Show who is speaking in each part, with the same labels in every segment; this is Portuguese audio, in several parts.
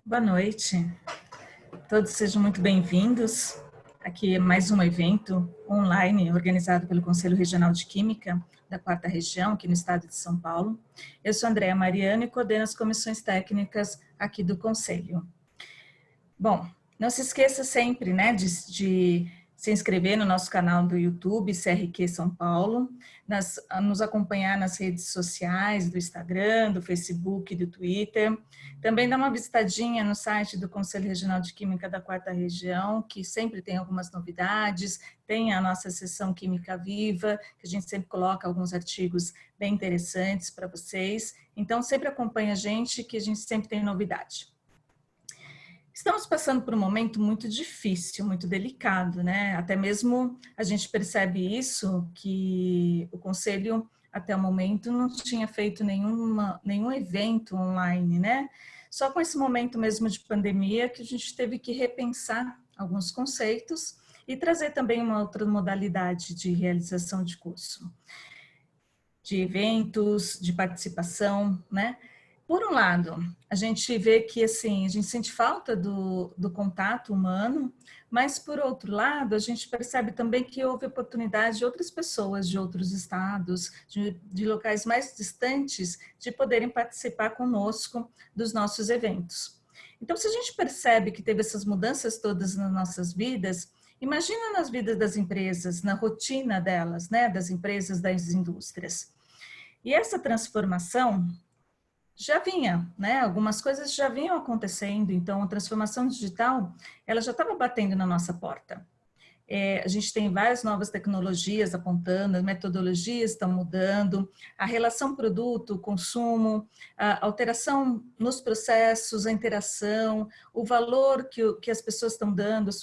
Speaker 1: Boa noite, todos sejam muito bem-vindos. Aqui é mais um evento online organizado pelo Conselho Regional de Química da 4ª Região, aqui no estado de São Paulo. Eu sou Andréa Mariano e coordeno as comissões técnicas aqui do Conselho. Bom, não se esqueça sempre, né, de se inscrever no nosso canal do YouTube, CRQ São Paulo, nos acompanhar nas redes sociais, do Instagram, do Facebook, do Twitter. Também dá uma visitadinha no site do Conselho Regional de Química da 4ª Região, que sempre tem algumas novidades, tem a nossa sessão Química Viva, que a gente sempre coloca alguns artigos bem interessantes para vocês. Então, sempre acompanha a gente, que a gente sempre tem novidade. Estamos passando por um momento muito difícil, muito delicado, né? Até mesmo a gente percebe isso, que o Conselho, até o momento, não tinha feito nenhum evento online, né? Só com esse momento mesmo de pandemia que a gente teve que repensar alguns conceitos e trazer também uma outra modalidade de realização de curso, de eventos, de participação, né? Por um lado, a gente vê que assim, a gente sente falta do contato humano, mas por outro lado, a gente percebe também que houve oportunidade de outras pessoas de outros estados, de locais mais distantes, de poderem participar conosco dos nossos eventos. Então, se a gente percebe que teve essas mudanças todas nas nossas vidas, imagina nas vidas das empresas, na rotina delas, né, das empresas, das indústrias. E essa transformação já vinha, né? Algumas coisas já vinham acontecendo, então a transformação digital, ela já estava batendo na nossa porta. A gente tem várias novas tecnologias apontando, as metodologias estão mudando, a relação produto-consumo, a alteração nos processos, a interação, o valor que as pessoas estão dando, os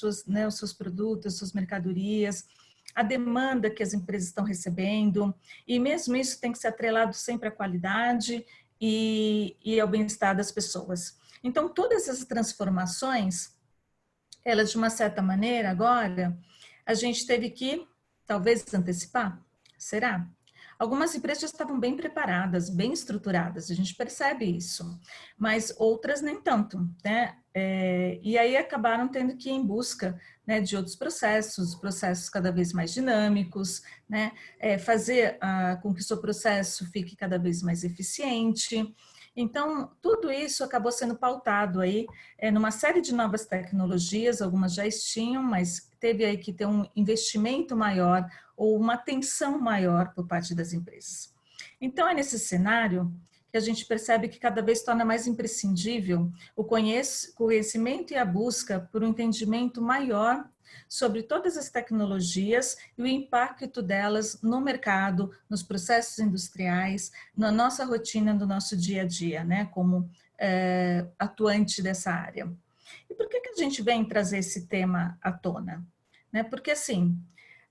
Speaker 1: seus produtos, as suas mercadorias, a demanda que as empresas estão recebendo, e mesmo isso tem que ser atrelado sempre à qualidade e ao bem-estar das pessoas. Então, todas essas transformações, elas de uma certa maneira, agora, a gente teve que, talvez, antecipar? Será? Algumas empresas já estavam bem preparadas, bem estruturadas, a gente percebe isso, mas outras nem tanto, né? E aí acabaram tendo que ir em busca, né, de outros processos cada vez mais dinâmicos, né? Fazer com que o seu processo fique cada vez mais eficiente. Então, tudo isso acabou sendo pautado aí numa série de novas tecnologias, algumas já tinham, mas teve aí que ter um investimento maior ou uma atenção maior por parte das empresas. Então, é nesse cenário que a gente percebe que cada vez torna mais imprescindível o conhecimento e a busca por um entendimento maior sobre todas as tecnologias e o impacto delas no mercado, nos processos industriais, na nossa rotina, no nosso dia a dia, né, como atuante dessa área. E por que a gente vem trazer esse tema à tona? Porque assim,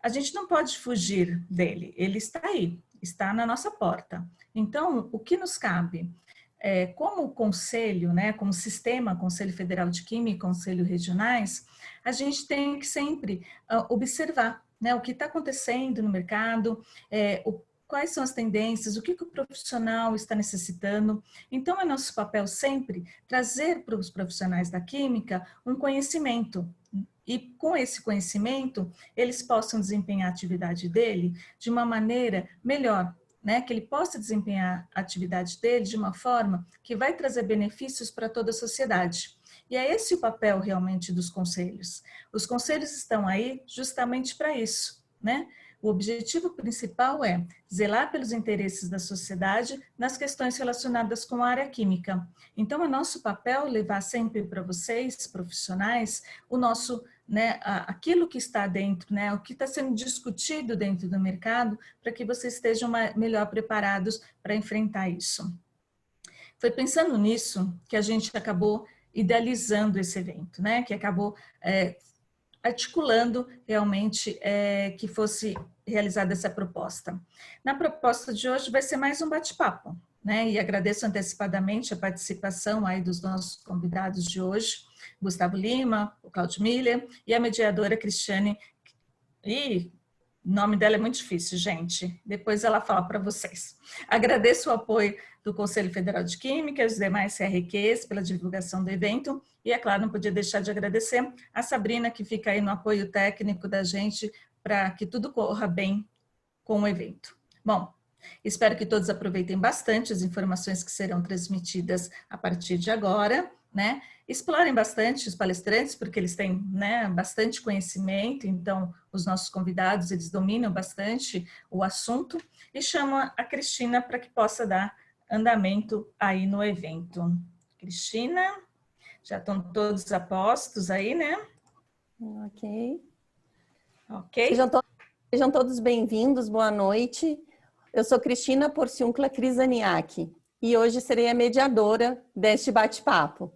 Speaker 1: a gente não pode fugir dele, ele está aí, está na nossa porta. Então, o que nos cabe? Como conselho, né, como sistema, Conselho Federal de Química, Conselho Regionais, a gente tem que sempre observar, né, o que está acontecendo no mercado, quais são as tendências, o que o profissional está necessitando. Então, é nosso papel sempre trazer para os profissionais da química um conhecimento, e com esse conhecimento, eles possam desempenhar a atividade dele de uma maneira melhor, né? Que ele possa desempenhar a atividade dele de uma forma que vai trazer benefícios para toda a sociedade. E é esse o papel realmente dos conselhos. Os conselhos estão aí justamente para isso, né? O objetivo principal é zelar pelos interesses da sociedade nas questões relacionadas com a área química. Então, é nosso papel levar sempre para vocês, profissionais, o nosso, né, aquilo que está dentro, né, o que está sendo discutido dentro do mercado, para que vocês estejam melhor preparados para enfrentar isso. Foi pensando nisso que a gente acabou idealizando esse evento, né, que acabou articulando realmente que fosse realizada essa proposta. Na proposta de hoje vai ser mais um bate-papo, né? E agradeço antecipadamente a participação aí dos nossos convidados de hoje, Gustavo Lima, o Cláudio Miller e a mediadora Cristiane. E O nome dela é muito difícil, gente. Depois ela fala para vocês. Agradeço o apoio do Conselho Federal de Química e os demais CRQs pela divulgação do evento. E, é claro, não podia deixar de agradecer a Sabrina, que fica aí no apoio técnico da gente para que tudo corra bem com o evento. Bom, espero que todos aproveitem bastante as informações que serão transmitidas a partir de agora, né? Explorem bastante os palestrantes, porque eles têm, né, bastante conhecimento, então os nossos convidados, eles dominam bastante o assunto, e chamo a Cristina para que possa dar andamento aí no evento. Cristina, já estão todos a postos aí, né?
Speaker 2: Ok.
Speaker 1: Ok.
Speaker 2: Sejam todos bem-vindos, boa noite. Eu sou Cristina Porciuncula Crisaniak e hoje serei a mediadora deste bate-papo.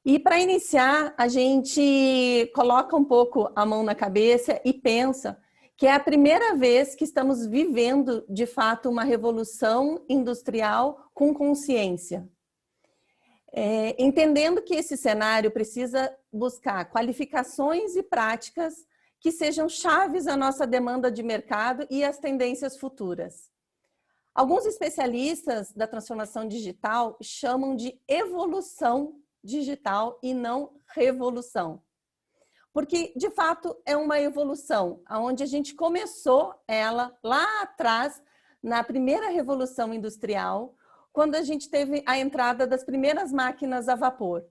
Speaker 2: E para iniciar, a gente coloca um pouco a mão na cabeça e pensa que é a primeira vez que estamos vivendo, de fato, uma revolução industrial com consciência. Entendendo que esse cenário precisa buscar qualificações e práticas que sejam chaves à nossa demanda de mercado e às tendências futuras. Alguns especialistas da transformação digital chamam de evolução digital e não revolução. Porque, de fato, é uma evolução, onde a gente começou ela lá atrás, na primeira revolução industrial, quando a gente teve a entrada das primeiras máquinas a vapor.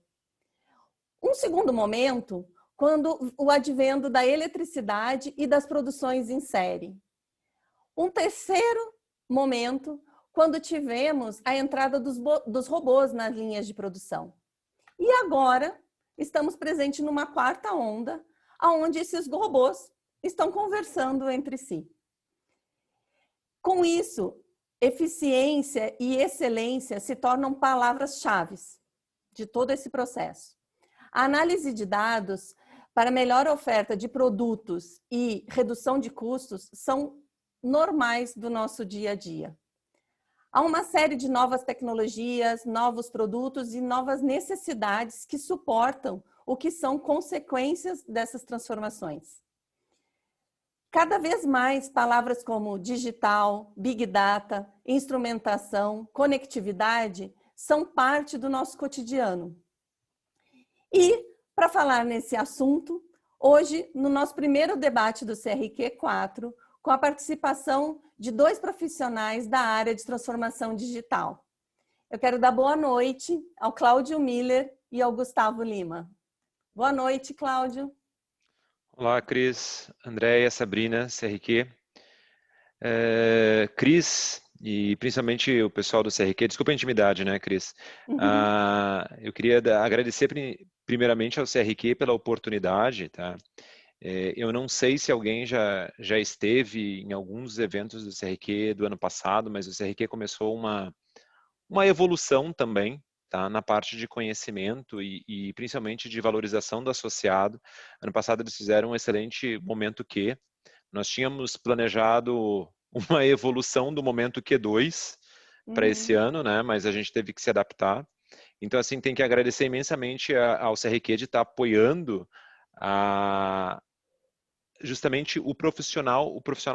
Speaker 2: Um segundo momento, quando o advento da eletricidade e das produções em série. Um terceiro momento, quando tivemos a entrada dos robôs nas linhas de produção. E agora, estamos presentes numa quarta onda, onde esses robôs estão conversando entre si. Com isso, eficiência e excelência se tornam palavras-chave de todo esse processo. A análise de dados para melhor oferta de produtos e redução de custos são normais do nosso dia a dia. Há uma série de novas tecnologias, novos produtos e novas necessidades que suportam o que são consequências dessas transformações. Cada vez mais, palavras como digital, big data, instrumentação, conectividade são parte do nosso cotidiano. E, para falar nesse assunto, hoje, no nosso primeiro debate do CRQ4, com a participação de 2 profissionais da área de transformação digital. Eu quero dar boa noite ao Cláudio Miller e ao Gustavo Lima. Boa noite, Cláudio.
Speaker 3: Olá, Cris, Andréia, Sabrina, CRQ. Cris, e principalmente o pessoal do CRQ, desculpa a intimidade, né, Cris? Eu queria agradecer primeiramente ao CRQ pela oportunidade, tá? Eu não sei se alguém já esteve em alguns eventos do CRQ do ano passado, mas o CRQ começou uma evolução também, tá, na parte de conhecimento e principalmente de valorização do associado. Ano passado eles fizeram um excelente momento Q. Nós tínhamos planejado uma evolução do momento Q2 para esse ano, né? Mas a gente teve que se adaptar. Então, assim, tem que agradecer imensamente ao CRQ de estar apoiando justamente o profissional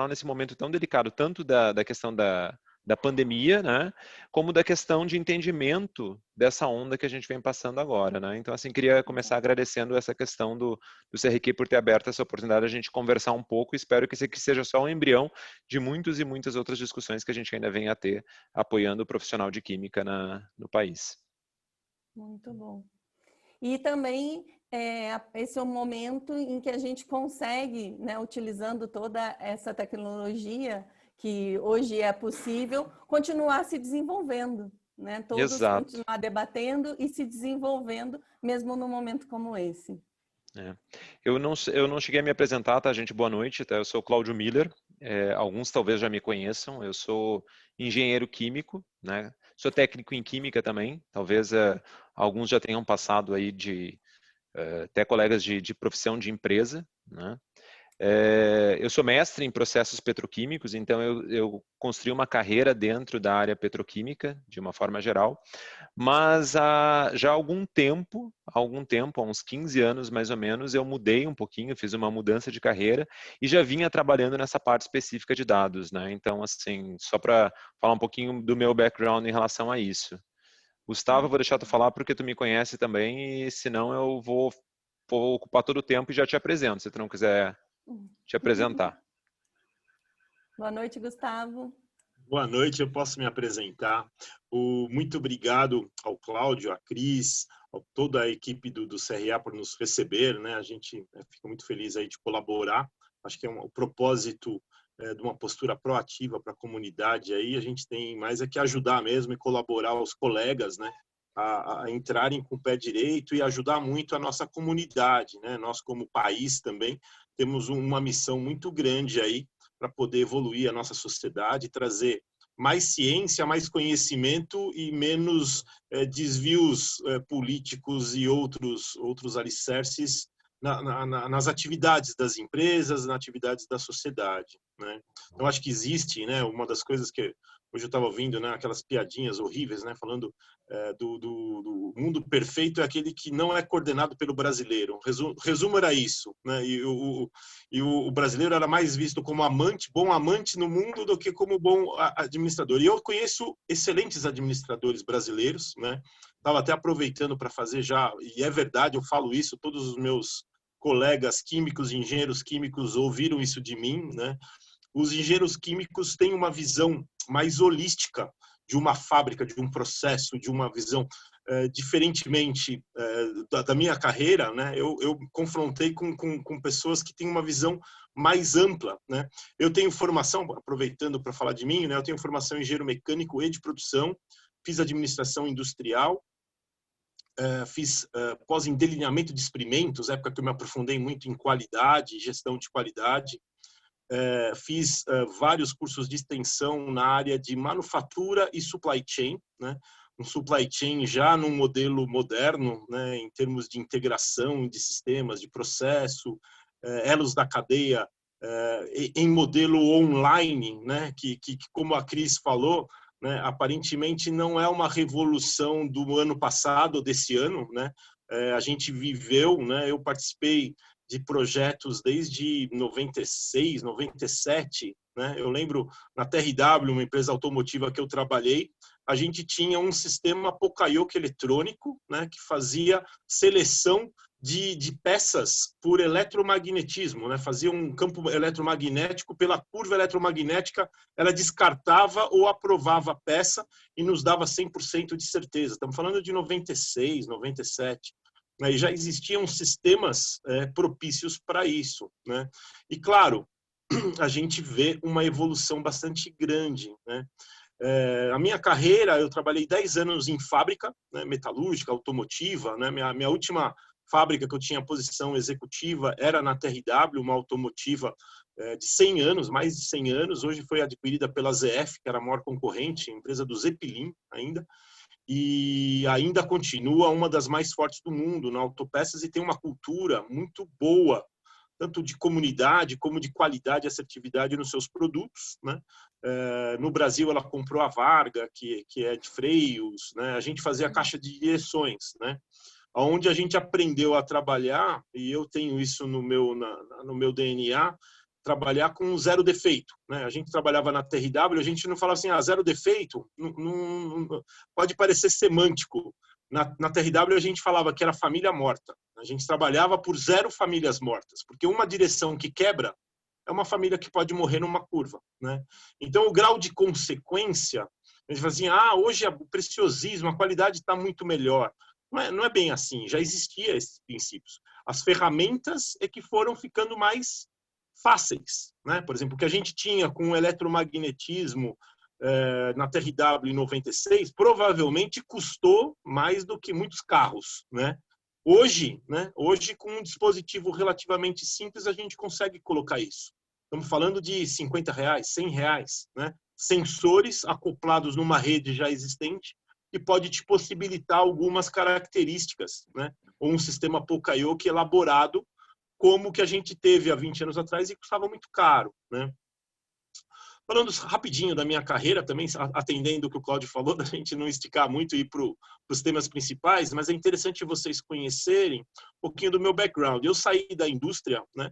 Speaker 3: nesse momento tão delicado, tanto da questão da pandemia, né, como da questão de entendimento dessa onda que a gente vem passando agora, né? Então, assim, queria começar agradecendo essa questão do CRQ por ter aberto essa oportunidade de a gente conversar um pouco. Espero que esse aqui seja só um embrião de muitas e muitas outras discussões que a gente ainda vem a ter apoiando o profissional de química no país.
Speaker 2: Muito bom. E também esse é um momento em que a gente consegue, né, utilizando toda essa tecnologia que hoje é possível, continuar se desenvolvendo, né? Todos
Speaker 3: Exato.
Speaker 2: continuar debatendo e se desenvolvendo, mesmo num momento como esse.
Speaker 3: Eu não cheguei a me apresentar, tá, gente? Boa noite, tá? Eu sou Cláudio Miller, alguns talvez já me conheçam, eu sou engenheiro químico, né? Sou técnico em química também, talvez alguns já tenham passado aí até colegas de profissão de empresa, né? Eu sou mestre em processos petroquímicos, então eu construí uma carreira dentro da área petroquímica, de uma forma geral, mas já há algum tempo, há uns 15 anos mais ou menos, eu mudei um pouquinho, fiz uma mudança de carreira e já vinha trabalhando nessa parte específica de dados, né? Então, assim, só para falar um pouquinho do meu background em relação a isso. Gustavo, eu vou deixar tu falar porque tu me conhece também e senão eu vou ocupar todo o tempo e já te apresento, se tu não quiser te apresentar.
Speaker 2: Boa noite, Gustavo.
Speaker 4: Boa noite, eu posso me apresentar. Muito obrigado ao Cláudio, à Cris, a toda a equipe do CRA por nos receber, né? A gente fica muito feliz aí de colaborar. Acho que o propósito de uma postura proativa para a comunidade aí, a gente tem mais que ajudar mesmo e colaborar os colegas, né? A entrarem com o pé direito e ajudar muito a nossa comunidade, né? Nós, como país também, temos uma missão muito grande aí para poder evoluir a nossa sociedade, trazer mais ciência, mais conhecimento e menos desvios políticos e outros alicerces nas atividades das empresas, nas atividades da sociedade, né? Então, acho que existe, né, uma das coisas que hoje eu estava ouvindo, né, aquelas piadinhas horríveis, né, falando do mundo perfeito é aquele que não é coordenado pelo brasileiro. Resumo era isso, né? E o brasileiro era mais visto como bom amante no mundo do que como bom administrador. E eu conheço excelentes administradores brasileiros, né? Estava até aproveitando para fazer já, e é verdade, eu falo isso, todos os meus colegas químicos, engenheiros químicos ouviram isso de mim, né? Os engenheiros químicos têm uma visão mais holística de uma fábrica, de um processo, de uma visão diferentemente da minha carreira, né? Eu confrontei com pessoas que têm uma visão mais ampla, né? Eu tenho formação, aproveitando para falar de mim, né? Eu tenho formação em engenheiro mecânico e de produção, fiz administração industrial, fiz pós em delineamento de experimentos, época que eu me aprofundei muito em qualidade, gestão de qualidade. Fiz vários cursos de extensão na área de manufatura e supply chain, né? Um supply chain já num modelo moderno, né? Em termos de integração de sistemas, de processo, elos da cadeia em modelo online, né? Que como a Cris falou, né? Aparentemente não é uma revolução do ano passado ou desse ano, né? A gente viveu, né? Eu participei de projetos desde 96, 97, né? Eu lembro na TRW, uma empresa automotiva que eu trabalhei, a gente tinha um sistema Poka-yoke eletrônico, né? Que fazia seleção de peças por eletromagnetismo, né? Fazia um campo eletromagnético, pela curva eletromagnética, ela descartava ou aprovava a peça e nos dava 100% de certeza. Estamos falando de 96, 97. E já existiam sistemas propícios para isso, né? E, claro, a gente vê uma evolução bastante grande, né? A minha carreira, eu trabalhei 10 anos em fábrica, né, metalúrgica, automotiva, né? Minha última fábrica que eu tinha posição executiva era na TRW, uma automotiva de 100 anos, mais de 100 anos. Hoje foi adquirida pela ZF, que era a maior concorrente, empresa do Zeppelin ainda. E ainda continua uma das mais fortes do mundo na autopeças e tem uma cultura muito boa, tanto de comunidade como de qualidade e assertividade nos seus produtos, né? No Brasil, ela comprou a Varga, que é de freios, né? A gente fazia a caixa de direções, né? Onde a gente aprendeu a trabalhar, e eu tenho isso no meu DNA, trabalhar com zero defeito, né? A gente trabalhava na TRW, a gente não falava assim, zero defeito, não, pode parecer semântico. Na TRW a gente falava que era família morta. A gente trabalhava por 0 famílias mortas, porque uma direção que quebra é uma família que pode morrer numa curva, né? Então o grau de consequência, a gente fala assim, hoje o preciosismo, a qualidade está muito melhor. Não é bem assim, já existia esses princípios. As ferramentas é que foram ficando mais fáceis, né? Por exemplo, o que a gente tinha com o eletromagnetismo na TRW em 96, provavelmente custou mais do que muitos carros, né? Hoje, com um dispositivo relativamente simples, a gente consegue colocar isso. Estamos falando de R$50, R$100, né? Sensores acoplados numa rede já existente que pode te possibilitar algumas características, né? Ou um sistema Poka-yoke elaborado como que a gente teve há 20 anos atrás e custava muito caro, né? Falando rapidinho da minha carreira, também atendendo o que o Cláudio falou, da gente não esticar muito e ir para os temas principais, mas é interessante vocês conhecerem um pouquinho do meu background. Eu saí da indústria, né?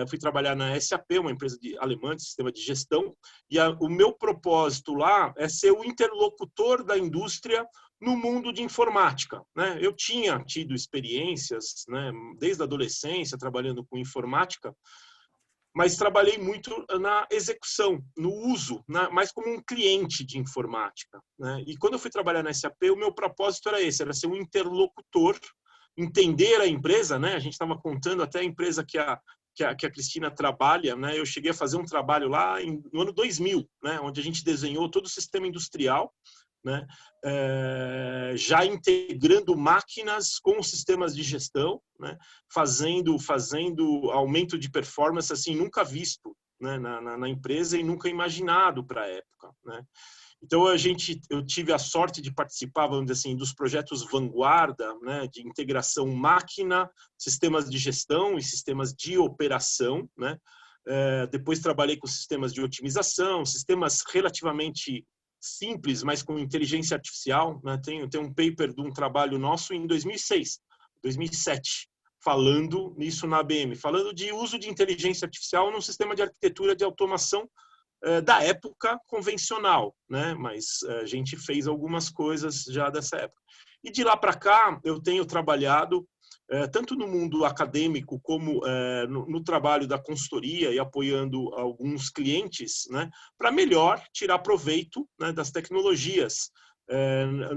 Speaker 4: Fui trabalhar na SAP, uma empresa alemã de sistema de gestão, e o meu propósito lá é ser o interlocutor da indústria no mundo de informática, né? Eu tinha tido experiências, né, desde a adolescência, trabalhando com informática, mas trabalhei muito na execução, no uso, mais como um cliente de informática, né? E quando eu fui trabalhar na SAP, o meu propósito era esse, era ser um interlocutor, entender a empresa, né? A gente estava contando até a empresa que a Cristina trabalha, né? Eu cheguei a fazer um trabalho lá no ano 2000, né? Onde a gente desenhou todo o sistema industrial, né? Já integrando máquinas com sistemas de gestão, né? fazendo aumento de performance assim nunca visto, né? na empresa e nunca imaginado para a época, né? Então eu tive a sorte de participar, vamos dizer assim, dos projetos vanguarda, né? De integração máquina, sistemas de gestão e sistemas de operação, né? Depois trabalhei com sistemas de otimização, sistemas relativamente simples, mas com inteligência artificial, né? Tem um paper de um trabalho nosso em 2007, falando nisso na ABM, falando de uso de inteligência artificial num sistema de arquitetura de automação da época convencional, né? Mas a gente fez algumas coisas já dessa época. E de lá para cá, eu tenho trabalhado tanto no mundo acadêmico como no trabalho da consultoria e apoiando alguns clientes, né, para melhor tirar proveito, né, das tecnologias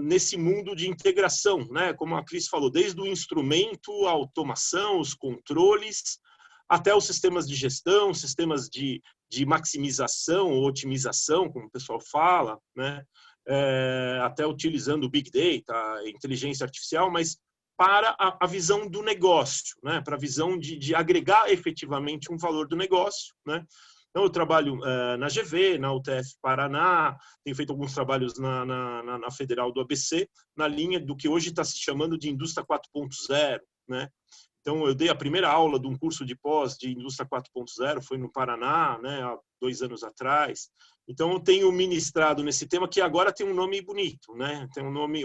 Speaker 4: nesse mundo de integração, né, como a Cris falou, desde o instrumento, a automação, os controles, até os sistemas de gestão, sistemas de maximização ou otimização, como o pessoal fala, né, até utilizando o Big Data, inteligência artificial, mas para a visão do negócio, né? Para a visão de agregar efetivamente um valor do negócio, né? Então, eu trabalho na GV, na UTF Paraná, tenho feito alguns trabalhos na Federal do ABC, na linha do que hoje está se chamando de Indústria 4.0, né? Então, eu dei a primeira aula de um curso de pós de Indústria 4.0, foi no Paraná, né, há 2 anos atrás. Então, eu tenho ministrado nesse tema que agora tem um nome bonito, né? Tem um nome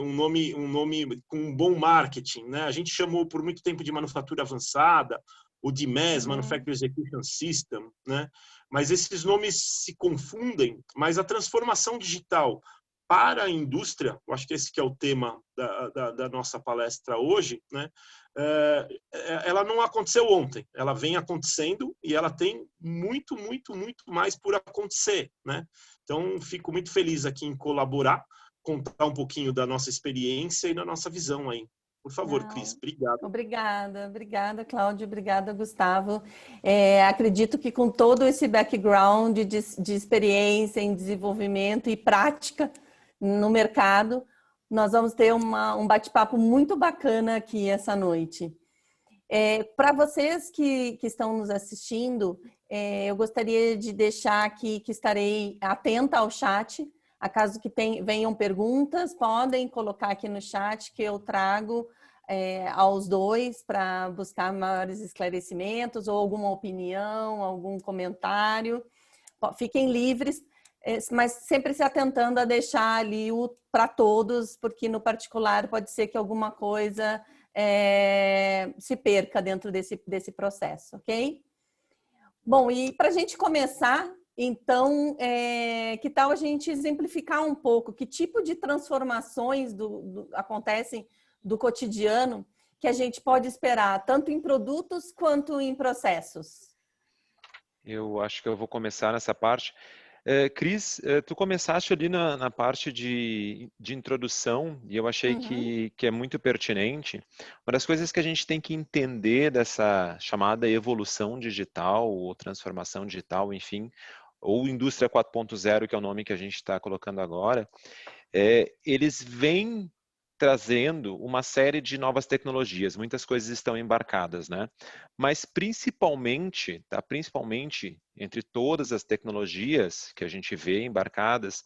Speaker 4: com um bom marketing, né? A gente chamou por muito tempo de manufatura avançada, o de MES, Manufacturing Execution System, né? Mas esses nomes se confundem, mas a transformação digital para a indústria, eu acho que esse que é o tema da nossa palestra hoje, né? Ela não aconteceu ontem, ela vem acontecendo e ela tem muito mais por acontecer, né? Então, fico muito feliz aqui em colaborar, contar um pouquinho da nossa experiência e da nossa visão aí. Por favor, Cris, obrigado.
Speaker 2: Obrigada, Cláudio, obrigada, Gustavo. Acredito que com todo esse background de experiência em desenvolvimento e prática no mercado, nós vamos ter um bate-papo muito bacana aqui essa noite. Para vocês que estão nos assistindo, eu gostaria de deixar aqui que estarei atenta ao chat. Acaso que venham perguntas, podem colocar aqui no chat que eu trago aos dois para buscar maiores esclarecimentos ou alguma opinião, algum comentário. Fiquem livres, mas sempre se atentando a deixar ali para todos, porque no particular pode ser que alguma coisa se perca dentro desse processo, ok? Bom, e para a gente começar, então, que tal a gente exemplificar um pouco que tipo de transformações acontecem do cotidiano que a gente pode esperar, tanto em produtos quanto em processos?
Speaker 3: Eu acho que eu vou começar nessa parte. Cris, tu começaste ali na parte de introdução e eu achei que é muito pertinente. Uma das coisas que a gente tem que entender dessa chamada evolução digital ou transformação digital, enfim, ou Indústria 4.0, que é o nome que a gente está colocando agora, eles vêm trazendo uma série de novas tecnologias, muitas coisas estão embarcadas, né? Mas principalmente entre todas as tecnologias que a gente vê embarcadas,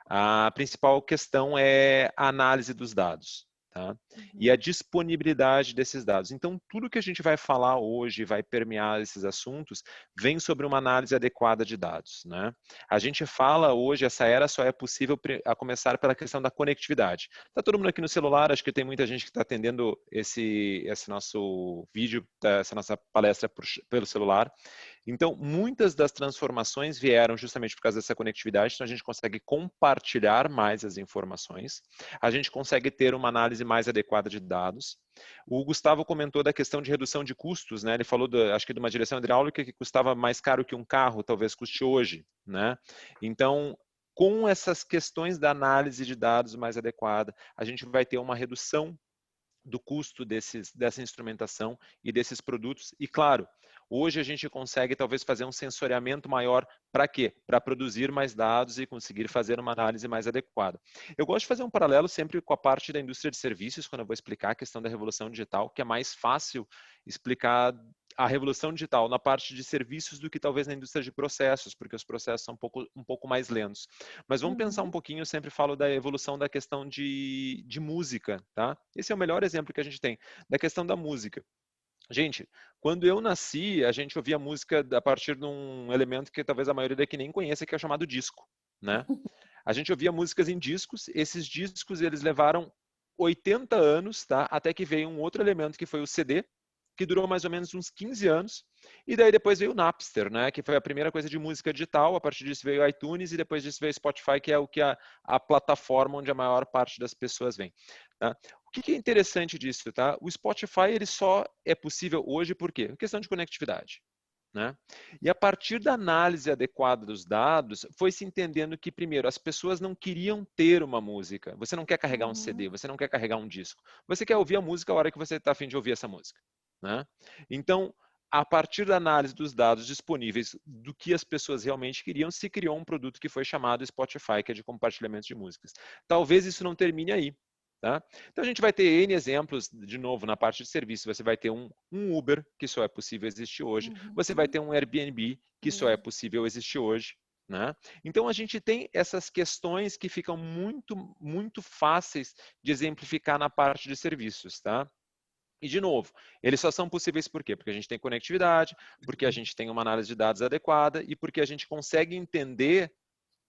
Speaker 3: a principal questão é a análise dos dados. tá? E a disponibilidade desses dados. Então, tudo que a gente vai falar hoje, vai permear esses assuntos, vem sobre uma análise adequada de dados, né? A gente fala hoje, essa era só é possível a começar pela questão da conectividade. Está todo mundo aqui no celular, acho que tem muita gente que está atendendo esse nosso vídeo, essa nossa palestra pelo celular. Então, muitas das transformações vieram justamente por causa dessa conectividade, então a gente consegue compartilhar mais as informações, a gente consegue ter uma análise mais adequada de dados. O Gustavo comentou da questão de redução de custos, né? Ele falou, acho que de uma direção hidráulica que custava mais caro que um carro, talvez custe hoje, né? Então, com essas questões da análise de dados mais adequada, a gente vai ter uma redução do custo dessa instrumentação e desses produtos. E, claro, hoje a gente consegue talvez fazer um sensoriamento maior. Para quê? Para produzir mais dados e conseguir fazer uma análise mais adequada. Eu gosto de fazer um paralelo sempre com a parte da indústria de serviços, quando eu vou explicar a questão da revolução digital, que é mais fácil explicar a revolução digital na parte de serviços do que talvez na indústria de processos, porque os processos são um pouco mais lentos. Mas vamos pensar um pouquinho, eu sempre falo da evolução da questão de música, tá? Esse é o melhor exemplo que a gente tem, da questão da música. Gente, quando eu nasci, a gente ouvia música a partir de um elemento que talvez a maioria daqui nem conheça, que é chamado disco, né? A gente ouvia músicas em discos, esses discos eles levaram 80 anos, tá? Até que veio um outro elemento que foi o CD, que durou mais ou menos uns 15 anos, e daí depois veio o Napster, né, que foi a primeira coisa de música digital, a partir disso veio o iTunes, e depois disso veio o Spotify, que é o que a plataforma onde a maior parte das pessoas vem. Tá? O que é interessante disso? Tá? O Spotify ele só é possível hoje por quê? Questão de conectividade. Né? E a partir da análise adequada dos dados, foi se entendendo que, primeiro, as pessoas não queriam ter uma música. Você não quer carregar um CD, você não quer carregar um disco. Você quer ouvir a música a hora que você está a fim de ouvir essa música. Né? Então, a partir da análise dos dados disponíveis do que as pessoas realmente queriam, se criou um produto que foi chamado Spotify, que é de compartilhamento de músicas. Talvez isso não termine aí. Tá? Então, a gente vai ter N exemplos, de novo, na parte de serviço. Você vai ter um Uber, que só é possível existir hoje. Você vai ter um Airbnb, que só é possível existir hoje. Né? Então, a gente tem essas questões que ficam muito, muito fáceis de exemplificar na parte de serviços. Tá? E, de novo, eles só são possíveis por quê? Porque a gente tem conectividade, porque a gente tem uma análise de dados adequada e porque a gente consegue entender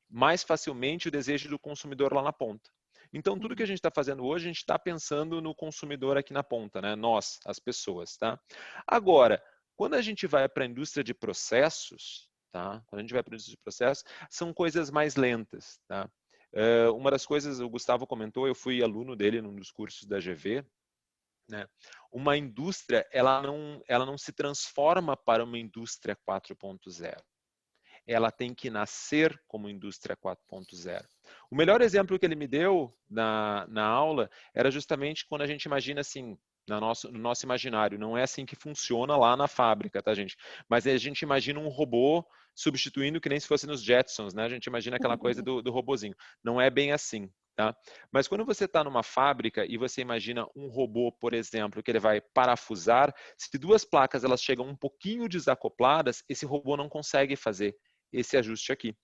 Speaker 3: mais facilmente o desejo do consumidor lá na ponta. Então, tudo que a gente está fazendo hoje, a gente está pensando no consumidor aqui na ponta, né? Nós, as pessoas, tá? Agora, quando a gente vai para a indústria de processos, tá? Quando a gente vai para a indústria de processos, são coisas mais lentas, tá? Uma das coisas, o Gustavo comentou, eu fui aluno dele num dos cursos da GV, né? Uma indústria, ela não se transforma para uma indústria 4.0. Ela tem que nascer como indústria 4.0. O melhor exemplo que ele me deu na aula era justamente quando a gente imagina assim, no nosso imaginário, não é assim que funciona lá na fábrica, tá, gente? Mas a gente imagina um robô substituindo que nem se fosse nos Jetsons, né? A gente imagina aquela coisa do robozinho. Não é bem assim. Tá? Mas quando você está numa fábrica e você imagina um robô, por exemplo, que ele vai parafusar, se duas placas elas chegam um pouquinho desacopladas, esse robô não consegue fazer esse ajuste aqui,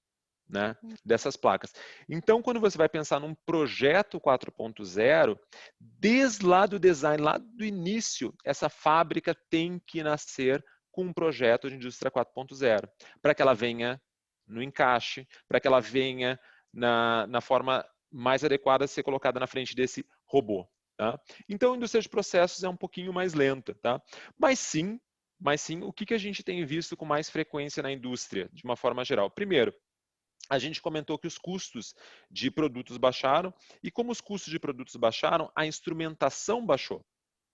Speaker 3: né, dessas placas. Então, quando você vai pensar num projeto 4.0, desde lá do design, lá do início, essa fábrica tem que nascer com um projeto de indústria 4.0, para que ela venha no encaixe, para que ela venha na forma mais adequada a ser colocada na frente desse robô. Tá? Então, a indústria de processos é um pouquinho mais lenta. Tá? Mas sim, o que a gente tem visto com mais frequência na indústria, de uma forma geral? Primeiro, a gente comentou que os custos de produtos baixaram, e como os custos de produtos baixaram, a instrumentação baixou.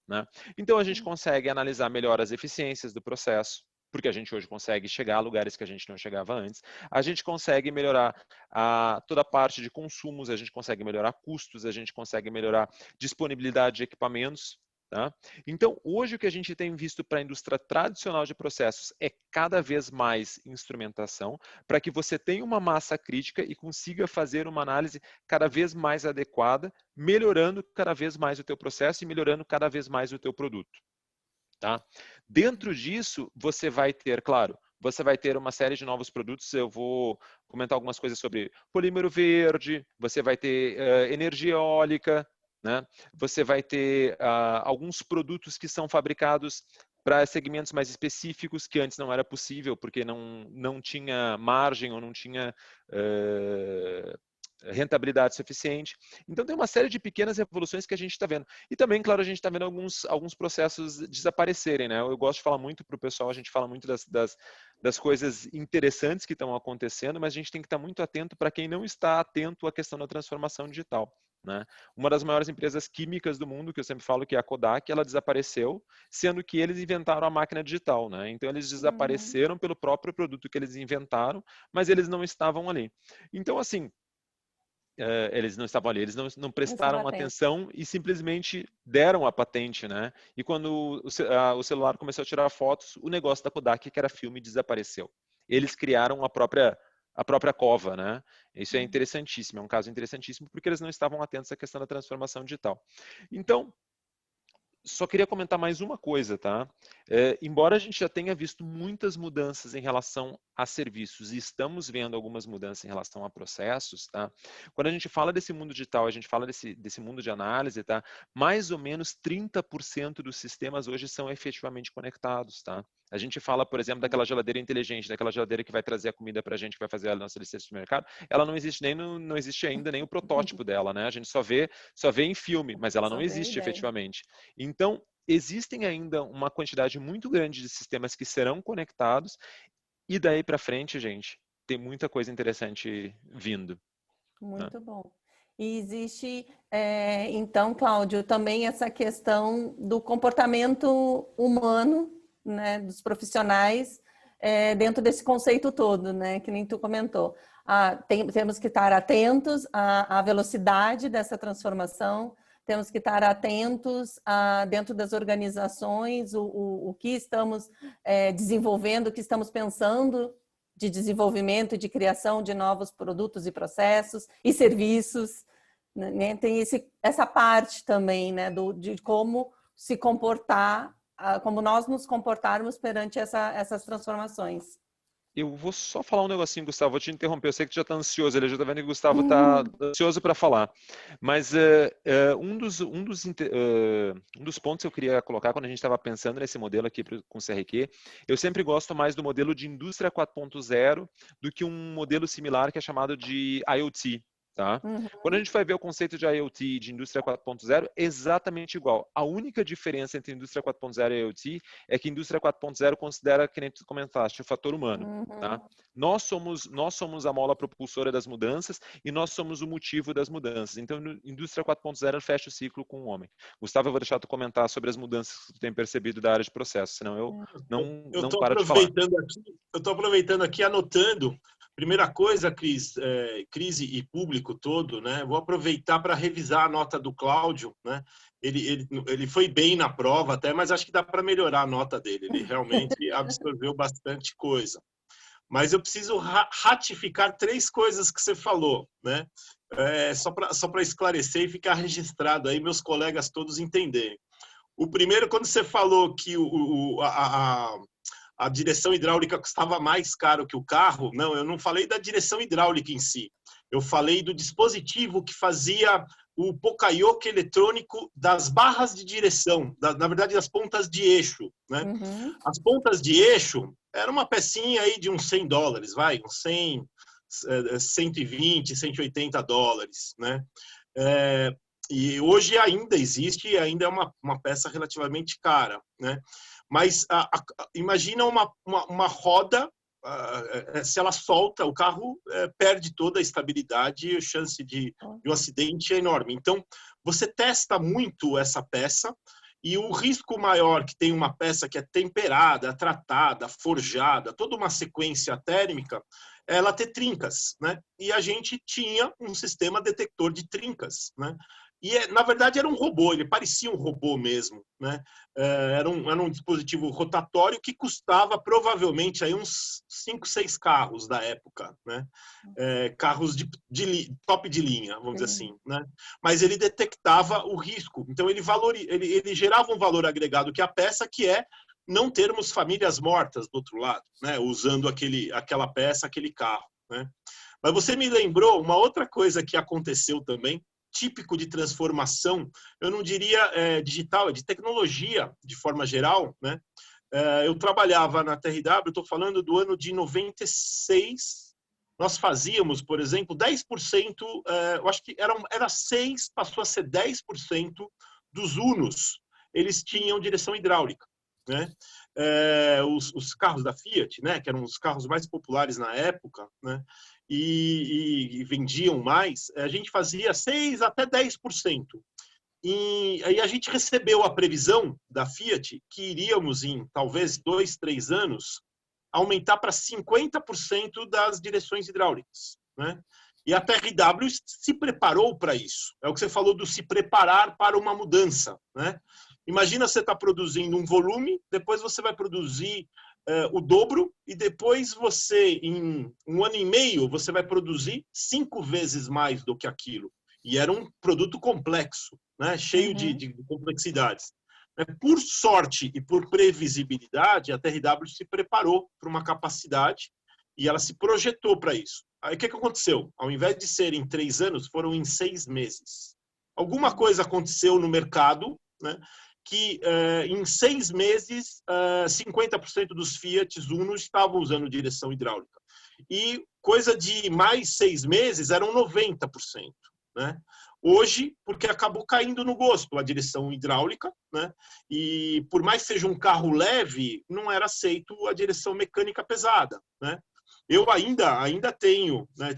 Speaker 3: Né? Então, a gente consegue analisar melhor as eficiências do processo, porque a gente hoje consegue chegar a lugares que a gente não chegava antes. A gente consegue melhorar toda a parte de consumos, a gente consegue melhorar custos, a gente consegue melhorar disponibilidade de equipamentos. Tá? Então, hoje o que a gente tem visto para a indústria tradicional de processos é cada vez mais instrumentação, para que você tenha uma massa crítica e consiga fazer uma análise cada vez mais adequada, melhorando cada vez mais o teu processo e melhorando cada vez mais o teu produto. Tá? Dentro disso, você vai ter, claro, você vai ter uma série de novos produtos. Eu vou comentar algumas coisas sobre polímero verde, você vai ter energia eólica, né? Você vai ter alguns produtos que são fabricados para segmentos mais específicos que antes não era possível, porque não tinha margem ou não tinha rentabilidade suficiente. Então tem uma série de pequenas revoluções que a gente está vendo. E também, claro, a gente está vendo alguns processos desaparecerem, né? Eu gosto de falar muito para o pessoal, a gente fala muito das coisas interessantes que estão acontecendo, mas a gente tem que estar muito atento para quem não está atento à questão da transformação digital. Né? Uma das maiores empresas químicas do mundo, que eu sempre falo que é a Kodak, ela desapareceu, sendo que eles inventaram a máquina digital. Né? Então eles desapareceram pelo próprio produto que eles inventaram, mas eles não estavam ali. Então, assim, eles não estavam ali, eles não prestaram atenção e simplesmente deram a patente, né? E quando o celular começou a tirar fotos, o negócio da Kodak, que era filme, desapareceu. Eles criaram a própria cova, né? Isso é interessantíssimo, é um caso interessantíssimo, porque eles não estavam atentos à questão da transformação digital. Então, só queria comentar mais uma coisa, tá? Embora a gente já tenha visto muitas mudanças em relação a serviços e estamos vendo algumas mudanças em relação a processos, tá? Quando a gente fala desse mundo digital, a gente fala desse mundo de análise, tá? Mais ou menos 30% dos sistemas hoje são efetivamente conectados, tá? A gente fala, por exemplo, daquela geladeira inteligente, daquela geladeira que vai trazer a comida para a gente, que vai fazer a nossa lista de mercado. Ela não existe não existe ainda nem o protótipo dela, né? A gente só vê em filme, mas ela não existe efetivamente. Então, existem ainda uma quantidade muito grande de sistemas que serão conectados e daí para frente, gente, tem muita coisa interessante vindo.
Speaker 2: Muito bom. E existe, então, Cláudio, também essa questão do comportamento humano, né, dos profissionais, dentro desse conceito todo, né, que nem tu comentou. Temos que estar atentos à velocidade dessa transformação, temos que estar atentos dentro das organizações, o que estamos desenvolvendo, o que estamos pensando de desenvolvimento e de criação de novos produtos e processos e serviços, né? Tem essa parte também, né, de como se comportar, como nós nos comportarmos perante essas transformações.
Speaker 3: Eu vou só falar um negocinho, Gustavo, vou te interromper, eu sei que tu já está ansioso, ele já está vendo que o Gustavo está ansioso para falar, mas um dos pontos que eu queria colocar quando a gente estava pensando nesse modelo aqui com o CRQ, eu sempre gosto mais do modelo de indústria 4.0 do que um modelo similar que é chamado de IoT. Tá? Quando a gente vai ver o conceito de IoT de indústria 4.0, é exatamente igual. A única diferença entre indústria 4.0 e IoT é que a indústria 4.0 considera, que nem tu comentaste, o fator humano. Tá? Nós somos a mola propulsora das mudanças e nós somos o motivo das mudanças. Então, indústria 4.0 fecha o ciclo com o homem. Gustavo, eu vou deixar tu comentar sobre as mudanças que tu tem percebido da área de processo, senão eu não paro de falar.
Speaker 4: Eu estou aproveitando aqui, anotando. Primeira coisa, Cris, crise e público todo, né? Vou aproveitar para revisar a nota do Cláudio, né? Ele foi bem na prova até, mas acho que dá para melhorar a nota dele. Ele realmente absorveu bastante coisa. Mas eu preciso ratificar 3 coisas que você falou, né? Só para esclarecer e ficar registrado aí, meus colegas todos entenderem. O primeiro, quando você falou que a direção hidráulica custava mais caro que o carro, não, eu não falei da direção hidráulica em si. Eu falei do dispositivo que fazia o poka-yoke eletrônico das barras de direção, na verdade, das pontas de eixo. Né? As pontas de eixo era uma pecinha aí de uns $100, uns 100, 120, $180. Né? E hoje ainda existe, e ainda é uma peça relativamente cara. Né? Mas imagina uma roda, se ela solta, o carro perde toda a estabilidade e a chance de um acidente é enorme. Então, você testa muito essa peça e o risco maior que tem uma peça que é temperada, tratada, forjada, toda uma sequência térmica, é ela ter trincas. Né? E a gente tinha um sistema detector de trincas. Né? E, na verdade, era um robô, ele parecia um robô mesmo. Né? Era um dispositivo rotatório que custava provavelmente aí uns 5, 6 carros da época. Né? Carros de top de linha, vamos dizer assim. Né? Mas ele detectava o risco. Então, ele gerava um valor agregado que a peça, que é não termos famílias mortas do outro lado, né? Usando aquela peça, aquele carro. Né? Mas você me lembrou uma outra coisa que aconteceu também, típico de transformação, eu não diria digital, é de tecnologia, de forma geral, né? Eu trabalhava na TRW, estou falando do ano de 96, nós fazíamos, por exemplo, 10%, eu acho que era 6%, passou a ser 10% dos Unos, eles tinham direção hidráulica, né? Os carros da Fiat, né, que eram os carros mais populares na época, né, e vendiam mais, a gente fazia 6% até 10%. E aí a gente recebeu a previsão da Fiat que iríamos, em talvez 2, 3 anos, aumentar para 50% das direções hidráulicas, né? E a TRW se preparou para isso. É o que você falou do se preparar para uma mudança, né? Imagina você está produzindo um volume, depois você vai produzir o dobro e depois você, em 1 ano e meio, você vai produzir 5 vezes mais do que aquilo. E era um produto complexo, né? Cheio de complexidades. Por sorte e por previsibilidade, a TRW se preparou para uma capacidade e ela se projetou para isso. Aí o que aconteceu? Ao invés de ser em 3 anos, foram em 6 meses. Alguma coisa aconteceu no mercado, né, que em 6 meses, 50% dos Fiat Uno estavam usando direção hidráulica. E coisa de mais 6 meses, eram 90%. Né? Hoje, porque acabou caindo no gosto a direção hidráulica, né? E por mais que seja um carro leve, não era aceito a direção mecânica pesada, né? Eu ainda tenho, né,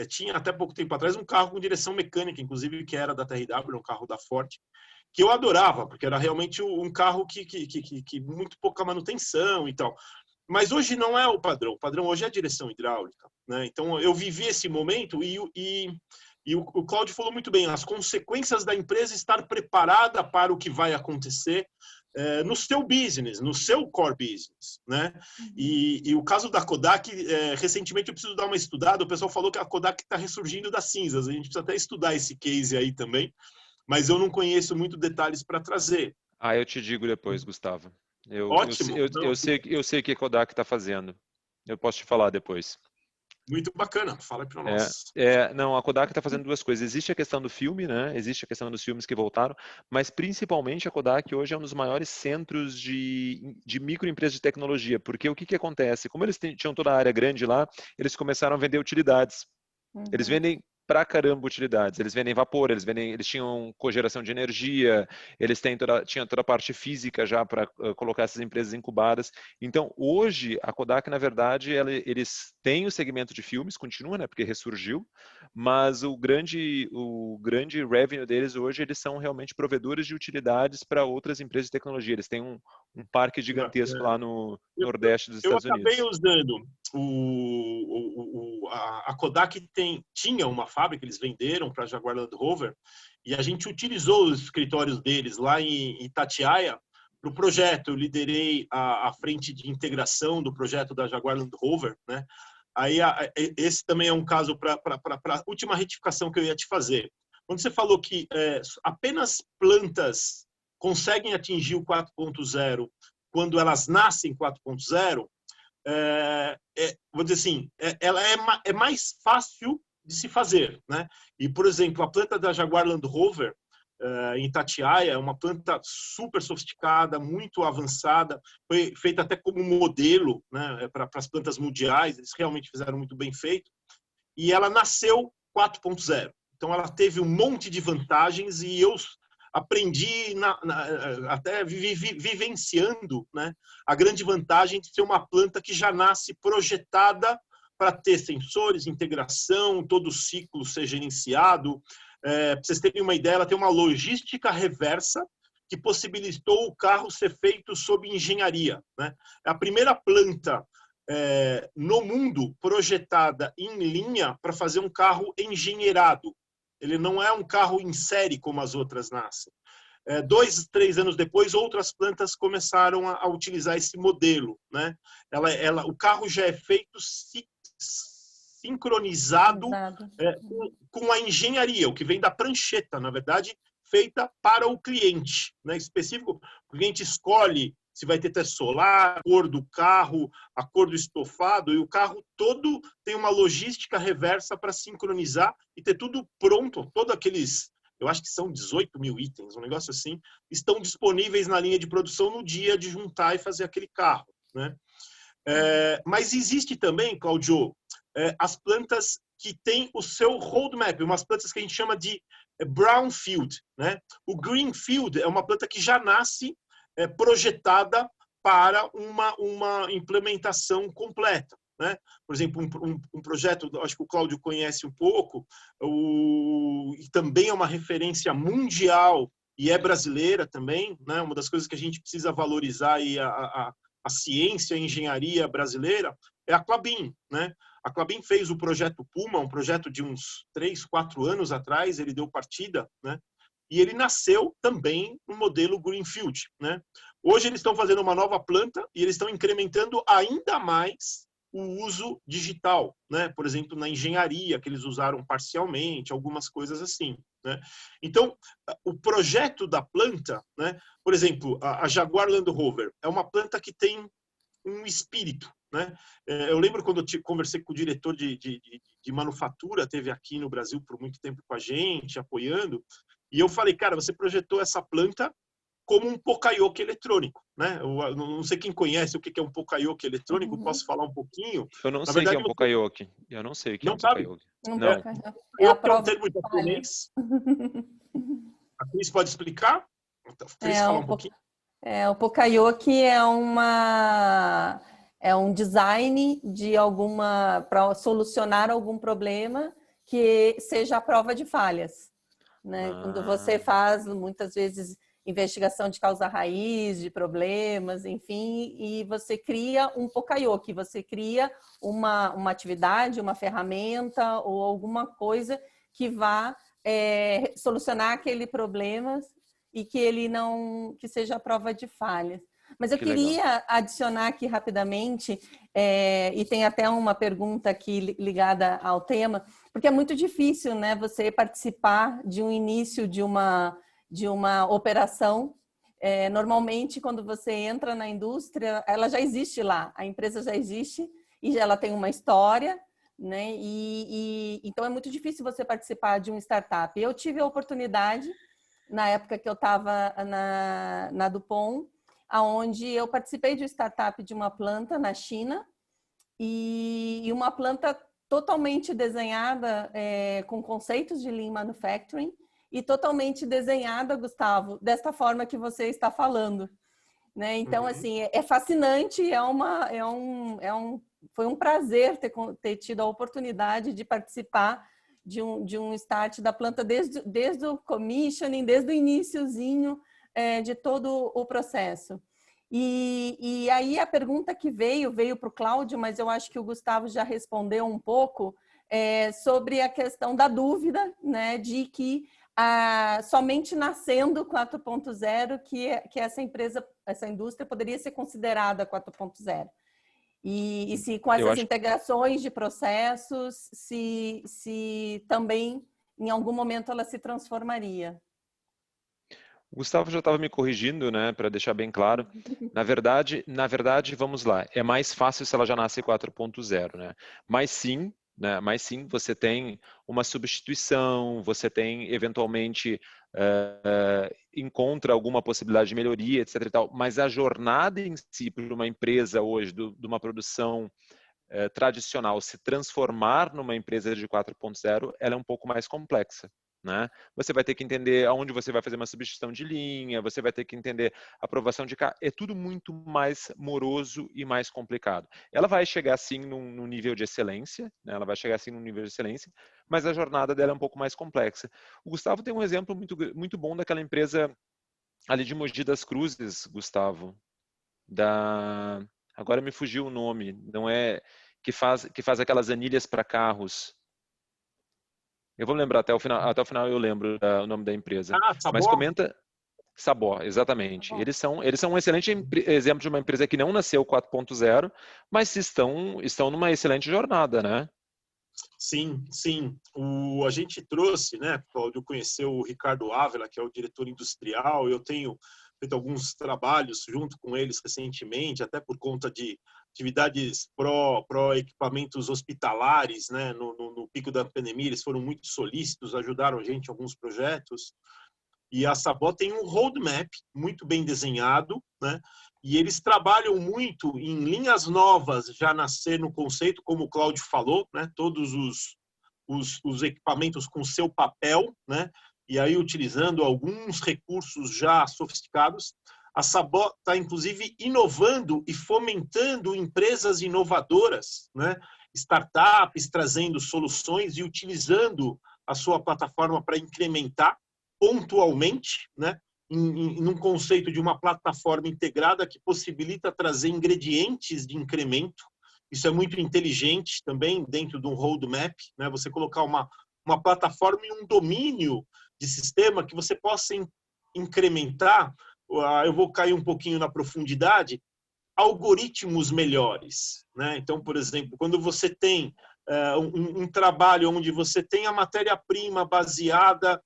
Speaker 4: tinha até pouco tempo atrás um carro com direção mecânica, inclusive que era da TRW, um carro da Ford, que eu adorava, porque era realmente um carro que muito pouca manutenção e tal. Mas hoje não é o padrão hoje é a direção hidráulica, né? Então eu vivi esse momento e o Cláudio falou muito bem, as consequências da empresa estar preparada para o que vai acontecer no seu business, no seu core business, né? E o caso da Kodak, recentemente eu preciso dar uma estudada, o pessoal falou que a Kodak está ressurgindo das cinzas, a gente precisa até estudar esse case aí também, mas eu não conheço muito detalhes para trazer.
Speaker 3: Eu te digo depois, Gustavo.
Speaker 4: Ótimo.
Speaker 3: Eu sei o que a Kodak está fazendo. Eu posso te falar depois.
Speaker 4: Muito bacana, fala para nós.
Speaker 3: Não, a Kodak está fazendo 2 coisas. Existe a questão do filme, né? Existe a questão dos filmes que voltaram, mas principalmente a Kodak hoje é um dos maiores centros de microempresas de tecnologia, porque o que acontece? Como eles tinham toda a área grande lá, eles começaram a vender utilidades. Eles vendem pra caramba utilidades. Eles vendem vapor, eles tinham cogeração de energia, eles tinham toda a parte física já para colocar essas empresas incubadas. Então, hoje, a Kodak, na verdade, eles têm o segmento de filmes, continua, né, porque ressurgiu, mas o grande revenue deles hoje, eles são realmente provedores de utilidades para outras empresas de tecnologia. Eles têm um parque gigantesco lá no Nordeste dos Estados Unidos.
Speaker 4: Eu acabei usando a Kodak tinha uma fábrica, eles venderam para a Jaguar Land Rover, e a gente utilizou os escritórios deles lá em Itatiaia para o projeto. Eu liderei a frente de integração do projeto da Jaguar Land Rover, né? Aí esse também é um caso para a última retificação que eu ia te fazer. Quando você falou que apenas plantas conseguem atingir o 4.0 quando elas nascem 4.0, vou dizer assim, ela é mais fácil de se fazer, né? E, por exemplo, a planta da Jaguar Land Rover, em Itatiaia, é uma planta super sofisticada, muito avançada, foi feita até como modelo, né, para as plantas mundiais, eles realmente fizeram muito bem feito, e ela nasceu 4.0. Então, ela teve um monte de vantagens e eu aprendi, até vivenciando, né, a grande vantagem de ser uma planta que já nasce projetada para ter sensores, integração, todo o ciclo ser gerenciado. Para vocês terem uma ideia, ela tem uma logística reversa que possibilitou o carro ser feito sob engenharia, né? É a primeira planta no mundo projetada em linha para fazer um carro engenheirado. Ele não é um carro em série como as outras nascem. 2, 3 anos depois, outras plantas começaram a utilizar esse modelo, né? O carro já é feito sincronizado com a engenharia, o que vem da prancheta, na verdade, feita para o cliente, né? Específico. O cliente escolhe se vai ter teto solar, a cor do carro, a cor do estofado, e o carro todo tem uma logística reversa para sincronizar e ter tudo pronto, todos aqueles eu acho que são 18 mil itens, um negócio assim, estão disponíveis na linha de produção no dia de juntar e fazer aquele carro, né? Mas existe também, Claudio, as plantas que têm o seu roadmap, umas plantas que a gente chama de brownfield, né? O greenfield é uma planta que já nasce projetada para uma implementação completa, né? Por exemplo, um projeto, acho que o Cláudio conhece um pouco, e também é uma referência mundial e é brasileira também, né? Uma das coisas que a gente precisa valorizar aí a ciência e a engenharia brasileira é a Klabin, né? A Klabin fez o projeto Puma, um projeto de uns 3, 4 anos atrás, ele deu partida, né? E ele nasceu também no modelo Greenfield, né? Hoje eles estão fazendo uma nova planta e eles estão incrementando ainda mais o uso digital, né? Por exemplo, na engenharia, que eles usaram parcialmente, algumas coisas assim, né? Então, o projeto da planta, né? Por exemplo, a Jaguar Land Rover é uma planta que tem um espírito, né? Eu lembro quando eu conversei com o diretor de manufatura, teve aqui no Brasil por muito tempo com a gente, apoiando, e eu falei, cara, você projetou essa planta como um Poka-yoke eletrônico, né? Eu não sei quem conhece o que é um Poka-yoke eletrônico, posso falar um pouquinho?
Speaker 3: Eu não sei o que é um Poka-yoke. Eu não sei o que é um Poka-yoke.
Speaker 2: Não.
Speaker 4: É um termo japonês. A Cris pode explicar? Cris, fala um pouquinho.
Speaker 2: O Poka-yoke é um design para solucionar algum problema que seja a prova de falhas, né? Quando você faz muitas vezes investigação de causa raiz, de problemas, enfim, e você cria um Poka-yoke, você cria uma atividade, uma ferramenta ou alguma coisa que vá solucionar aquele problema e que ele que seja a prova de falhas. Mas eu queria adicionar aqui rapidamente, e tem até uma pergunta aqui ligada ao tema, porque é muito difícil, né, você participar de um início de uma operação. Normalmente, quando você entra na indústria, ela já existe lá, a empresa já existe e ela tem uma história, né? Então é muito difícil você participar de um startup. Eu tive a oportunidade, na época que eu estava na Dupont, onde eu participei de uma startup de uma planta na China, e uma planta totalmente desenhada com conceitos de Lean Manufacturing, e totalmente desenhada, Gustavo, desta forma que você está falando, né? Então, assim, é fascinante, foi um prazer ter tido a oportunidade de participar de um start da planta desde o commissioning, desde o iniciozinho de todo o processo. E aí a pergunta que veio para o Cláudio, mas eu acho que o Gustavo já respondeu um pouco, sobre a questão da dúvida, né, de que somente nascendo 4.0 que essa indústria poderia ser considerada 4.0. E se com essas integrações de processos, se também em algum momento ela se transformaria.
Speaker 3: O Gustavo já estava me corrigindo, né, para deixar bem claro. Na verdade, vamos lá, é mais fácil se ela já nasce 4.0, né? Mas sim, você tem uma substituição, você tem eventualmente encontra alguma possibilidade de melhoria, etc. e tal. Mas a jornada em si para uma empresa hoje, de uma produção tradicional se transformar numa empresa de 4.0, ela é um pouco mais complexa, né? Você vai ter que entender aonde você vai fazer uma substituição de linha, você vai ter que entender a aprovação de carro, é tudo muito mais moroso e mais complicado. Ela vai chegar assim num nível de excelência, né? Ela vai chegar assim num nível de excelência, mas a jornada dela é um pouco mais complexa. O Gustavo tem um exemplo muito bom daquela empresa ali de Mogi das Cruzes, Gustavo, agora me fugiu o nome, não é que faz aquelas anilhas para carros. Eu vou lembrar até o final eu lembro o nome da empresa.
Speaker 4: Sabor?
Speaker 3: Mas comenta Sabor, exatamente.
Speaker 4: Sabor.
Speaker 3: Eles são um excelente exemplo de uma empresa que não nasceu 4.0, mas estão numa excelente jornada, né?
Speaker 4: Sim, sim. A gente trouxe, né, Cláudio, conheceu o Ricardo Ávila, que é o diretor industrial. Eu tenho feito alguns trabalhos junto com eles recentemente, até por conta de atividades pró-equipamentos hospitalares, né? No pico da pandemia, eles foram muito solícitos, ajudaram a gente em alguns projetos. E a Sabó tem um roadmap muito bem desenhado, né? E eles trabalham muito em linhas novas, já nascer no conceito, como o Cláudio falou, né? Todos os equipamentos com seu papel, né? E aí utilizando alguns recursos já sofisticados. A Sabó está, inclusive, inovando e fomentando empresas inovadoras, né? Startups trazendo soluções e utilizando a sua plataforma para incrementar pontualmente, né? Num conceito de uma plataforma integrada que possibilita trazer ingredientes de incremento. Isso é muito inteligente também dentro de um roadmap, né? Você colocar uma plataforma e um domínio de sistema que você possa incrementar. Eu vou cair um pouquinho na profundidade, algoritmos melhores, né? Então, por exemplo, quando você tem um trabalho onde você tem a matéria-prima baseada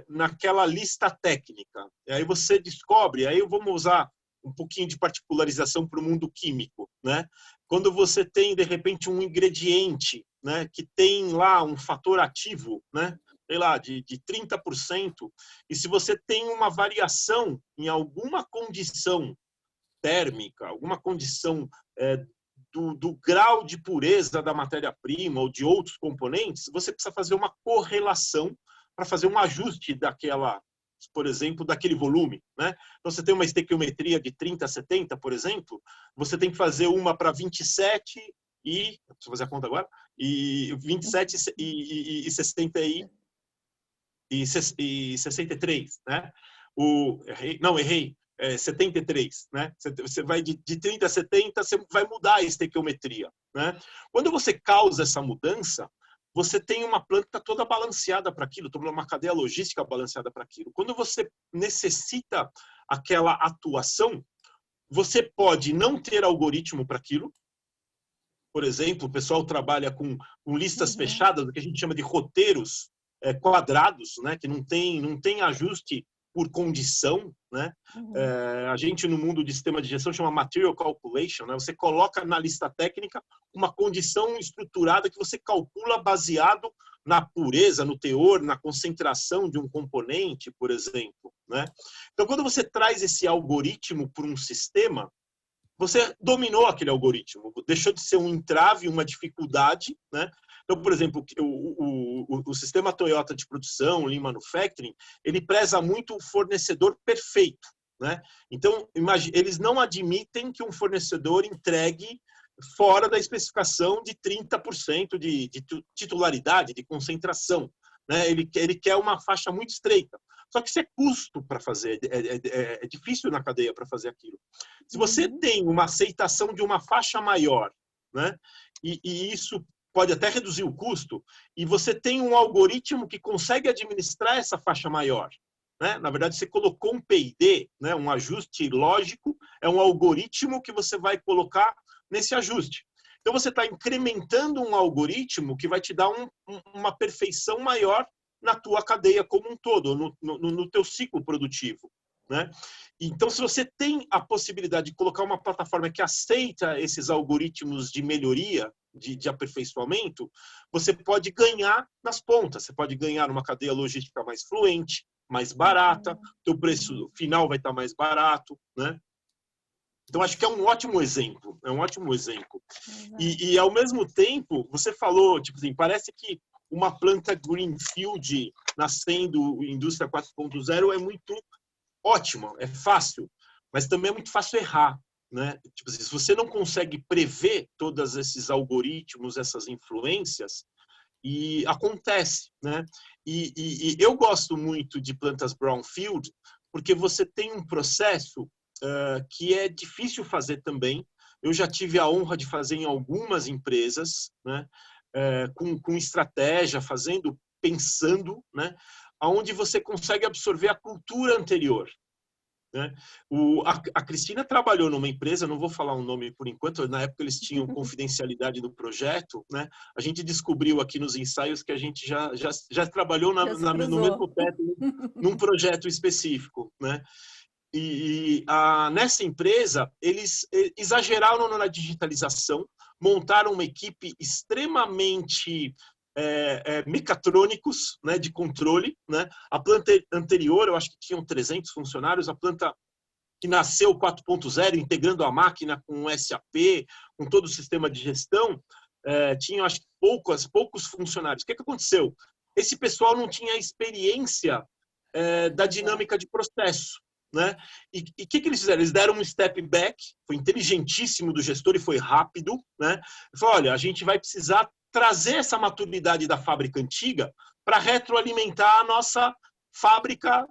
Speaker 4: naquela lista técnica, e aí você descobre, aí vamos usar um pouquinho de particularização para o mundo químico, né? Quando você tem, de repente, um ingrediente, né, que tem lá um fator ativo, né, sei lá, de 30%, e se você tem uma variação em alguma condição térmica, alguma condição do grau de pureza da matéria-prima ou de outros componentes, você precisa fazer uma correlação para fazer um ajuste daquela, por exemplo, daquele volume, né? Então, você tem uma estequiometria de 30 a 70, por exemplo, você tem que fazer uma para 27 e... Deixa eu fazer a conta agora. E 27 e 60 e 63, né? Errei. 73, né? Você vai de 30 a 70, você vai mudar a estequiometria, né? Quando você causa essa mudança, você tem uma planta toda balanceada para aquilo, toda uma cadeia logística balanceada para aquilo. Quando você necessita aquela atuação, você pode não ter algoritmo para aquilo. Por exemplo, o pessoal trabalha com listas fechadas, o que a gente chama de roteiros quadrados, né? Que não tem ajuste por condição, né? A gente no mundo de sistema de gestão chama material calculation, né? Você coloca na lista técnica uma condição estruturada que você calcula baseado na pureza, no teor, na concentração de um componente, por exemplo, né? Então, quando você traz esse algoritmo para um sistema, você dominou aquele algoritmo, deixou de ser um entrave, uma dificuldade, né? Então, por exemplo, o sistema Toyota de produção, Lean Manufacturing, ele preza muito o fornecedor perfeito, né? Então, eles não admitem que um fornecedor entregue fora da especificação de 30% de titularidade, de concentração, né? Ele quer uma faixa muito estreita. Só que isso é custo para fazer, é difícil na cadeia para fazer aquilo. Se você tem uma aceitação de uma faixa maior, né? E isso pode até reduzir o custo, e você tem um algoritmo que consegue administrar essa faixa maior, né? Na verdade, você colocou um PID, né? Um ajuste lógico, é um algoritmo que você vai colocar nesse ajuste. Então, você está incrementando um algoritmo que vai te dar uma perfeição maior na tua cadeia como um todo, no teu ciclo produtivo, né? Então, se você tem a possibilidade de colocar uma plataforma que aceita esses algoritmos de melhoria, de aperfeiçoamento, você pode ganhar nas pontas, você pode ganhar uma cadeia logística mais fluente, mais barata, teu preço final vai estar mais barato, né? Então, acho que é um ótimo exemplo, E, ao mesmo tempo, você falou, tipo assim, parece que uma planta greenfield nascendo indústria 4.0 é muito ótima, é fácil, mas também é muito fácil errar, né? Tipo assim, se você não consegue prever todos esses algoritmos, essas influências, e acontece, né? E eu gosto muito de plantas brownfield, porque você tem um processo que é difícil fazer também. Eu já tive a honra de fazer em algumas empresas, né? Com estratégia, pensando, né? Onde você consegue absorver a cultura anterior. né? A Cristina trabalhou numa empresa, não vou falar um nome por enquanto, na época eles tinham confidencialidade do projeto, né? A gente descobriu aqui nos ensaios que a gente já trabalhou no mesmo pé, num projeto específico, né? Nessa empresa, eles exageraram na digitalização, montaram uma equipe extremamente mecatrônicos, né, de controle, né? A planta anterior, eu acho que tinham 300 funcionários, a planta que nasceu 4.0, integrando a máquina com o SAP, com todo o sistema de gestão, tinha, acho que, poucos funcionários. O que aconteceu? Esse pessoal não tinha experiência da dinâmica de processo, né? E o que eles fizeram? Eles deram um step back, foi inteligentíssimo do gestor e foi rápido, né? Ele falou, olha, a gente vai precisar trazer essa maturidade da fábrica antiga para retroalimentar a nossa fábrica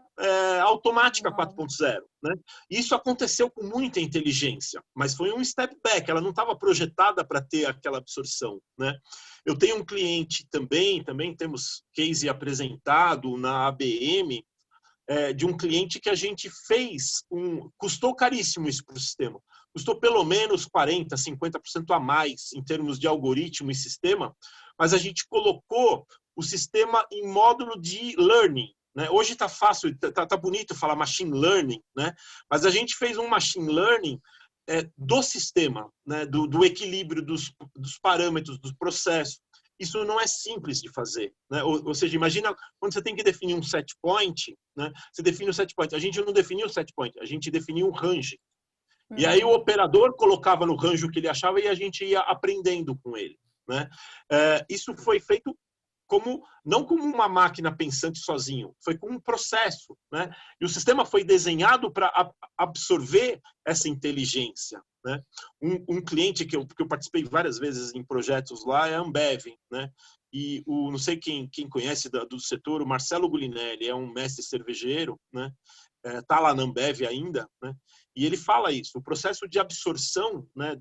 Speaker 4: automática 4.0, né? Isso aconteceu com muita inteligência, mas foi um step back, ela não estava projetada para ter aquela absorção, né? Eu tenho um cliente também temos case apresentado na ABM, de um cliente que a gente fez, custou caríssimo isso para o sistema, custou pelo menos 40%, 50% a mais em termos de algoritmo e sistema, mas a gente colocou o sistema em módulo de learning, né? Hoje está fácil, está bonito falar machine learning, né? Mas a gente fez um machine learning do sistema, né? do equilíbrio dos parâmetros, dos processos. Isso não é simples de fazer, né? Ou seja, imagina quando você tem que definir um set point, né? Você define o set point. A gente não definiu o set point, a gente definiu um range. E aí o operador colocava no range o que ele achava e a gente ia aprendendo com ele, né? Isso foi feito não como uma máquina pensante sozinho, foi como um processo, né? E o sistema foi desenhado para absorver essa inteligência, né? Um cliente que eu participei várias vezes em projetos lá é a Ambev, né? E não sei quem conhece do setor, o Marcelo Gulinelli é um mestre cervejeiro, né? Tá lá na Ambev ainda, né? E ele fala isso, o processo de absorção, né,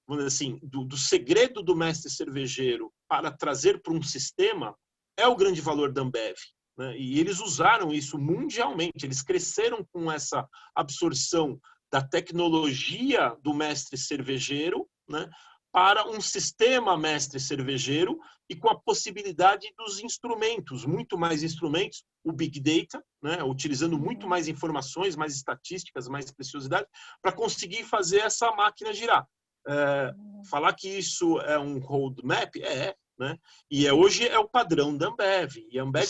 Speaker 4: vamos dizer assim, do segredo do mestre cervejeiro para trazer para um sistema é o grande valor da Ambev, né? E eles usaram isso mundialmente, eles cresceram com essa absorção da tecnologia do mestre cervejeiro, né, para um sistema mestre cervejeiro e com a possibilidade dos instrumentos, muito mais instrumentos, o Big Data, né, utilizando muito mais informações, mais estatísticas, mais preciosidade, para conseguir fazer essa máquina girar. Falar que isso é um roadmap, né? E hoje é o padrão da Ambev. E a Ambev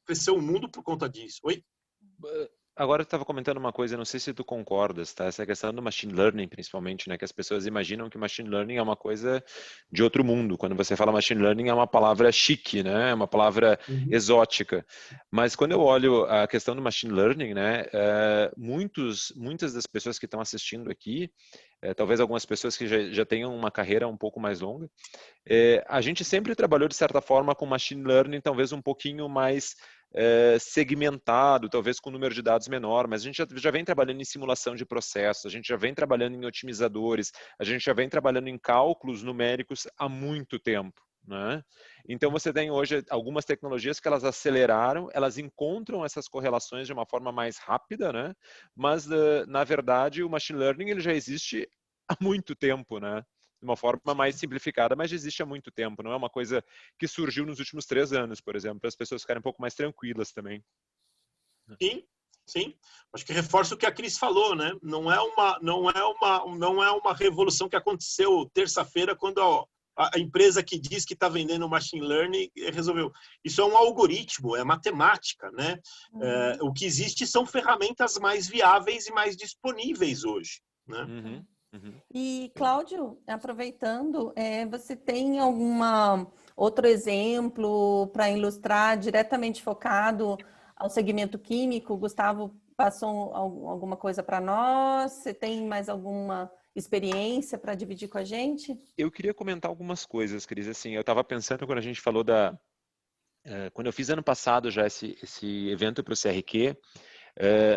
Speaker 4: cresceu o mundo por conta disso. Oi?
Speaker 3: Agora eu estava comentando uma coisa, não sei se tu concordas, tá? Essa questão do machine learning, principalmente, né? Que as pessoas imaginam que machine learning é uma coisa de outro mundo. Quando você fala machine learning é uma palavra chique, né? É uma palavra exótica. Mas quando eu olho a questão do machine learning, né? Muitas das pessoas que estão assistindo aqui, talvez algumas pessoas que já tenham uma carreira um pouco mais longa, a gente sempre trabalhou de certa forma com machine learning, talvez um pouquinho mais segmentado, talvez com um número de dados menor, mas a gente já vem trabalhando em simulação de processos, a gente já vem trabalhando em otimizadores, a gente já vem trabalhando em cálculos numéricos há muito tempo, né? Então você tem hoje algumas tecnologias que elas aceleraram, elas encontram essas correlações de uma forma mais rápida, né? Mas na verdade o machine learning ele já existe há muito tempo, né? De uma forma mais simplificada, mas já existe há muito tempo. Não é uma coisa que surgiu nos últimos 3 anos, por exemplo, para as pessoas ficarem um pouco mais tranquilas também.
Speaker 4: Sim. Acho que reforça o que a Cris falou, né? Não é uma revolução que aconteceu terça-feira quando a empresa que diz que está vendendo machine learning resolveu. Isso é um algoritmo, é matemática, né? O que existe são ferramentas mais viáveis e mais disponíveis hoje, né?
Speaker 2: E, Cláudio, aproveitando, você tem algum outro exemplo para ilustrar diretamente focado ao segmento químico? Gustavo passou alguma coisa para nós? Você tem mais alguma experiência para dividir com a gente?
Speaker 3: Eu queria comentar algumas coisas, Cris. Assim, eu estava pensando quando a gente falou quando eu fiz ano passado já esse evento para o CRQ,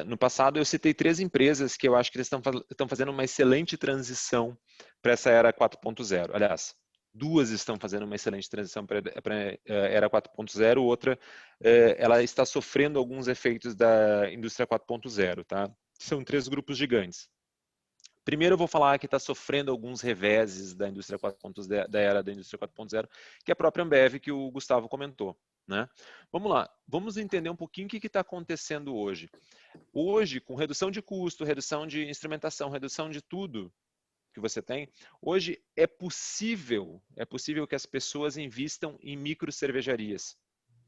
Speaker 3: no passado eu citei 3 empresas que eu acho que eles estão fazendo uma excelente transição para essa era 4.0. Aliás, Duas estão fazendo uma excelente transição para a era 4.0, outra ela está sofrendo alguns efeitos da indústria 4.0, tá? São 3 grupos gigantes. Primeiro eu vou falar que está sofrendo alguns reveses da indústria 4.0, da era da indústria 4.0, que é a própria Ambev, que o Gustavo comentou, né? Vamos lá, vamos entender um pouquinho o que está acontecendo hoje. Hoje, com redução de custo, redução de instrumentação, redução de tudo que você tem, hoje é possível que as pessoas invistam em micro cervejarias,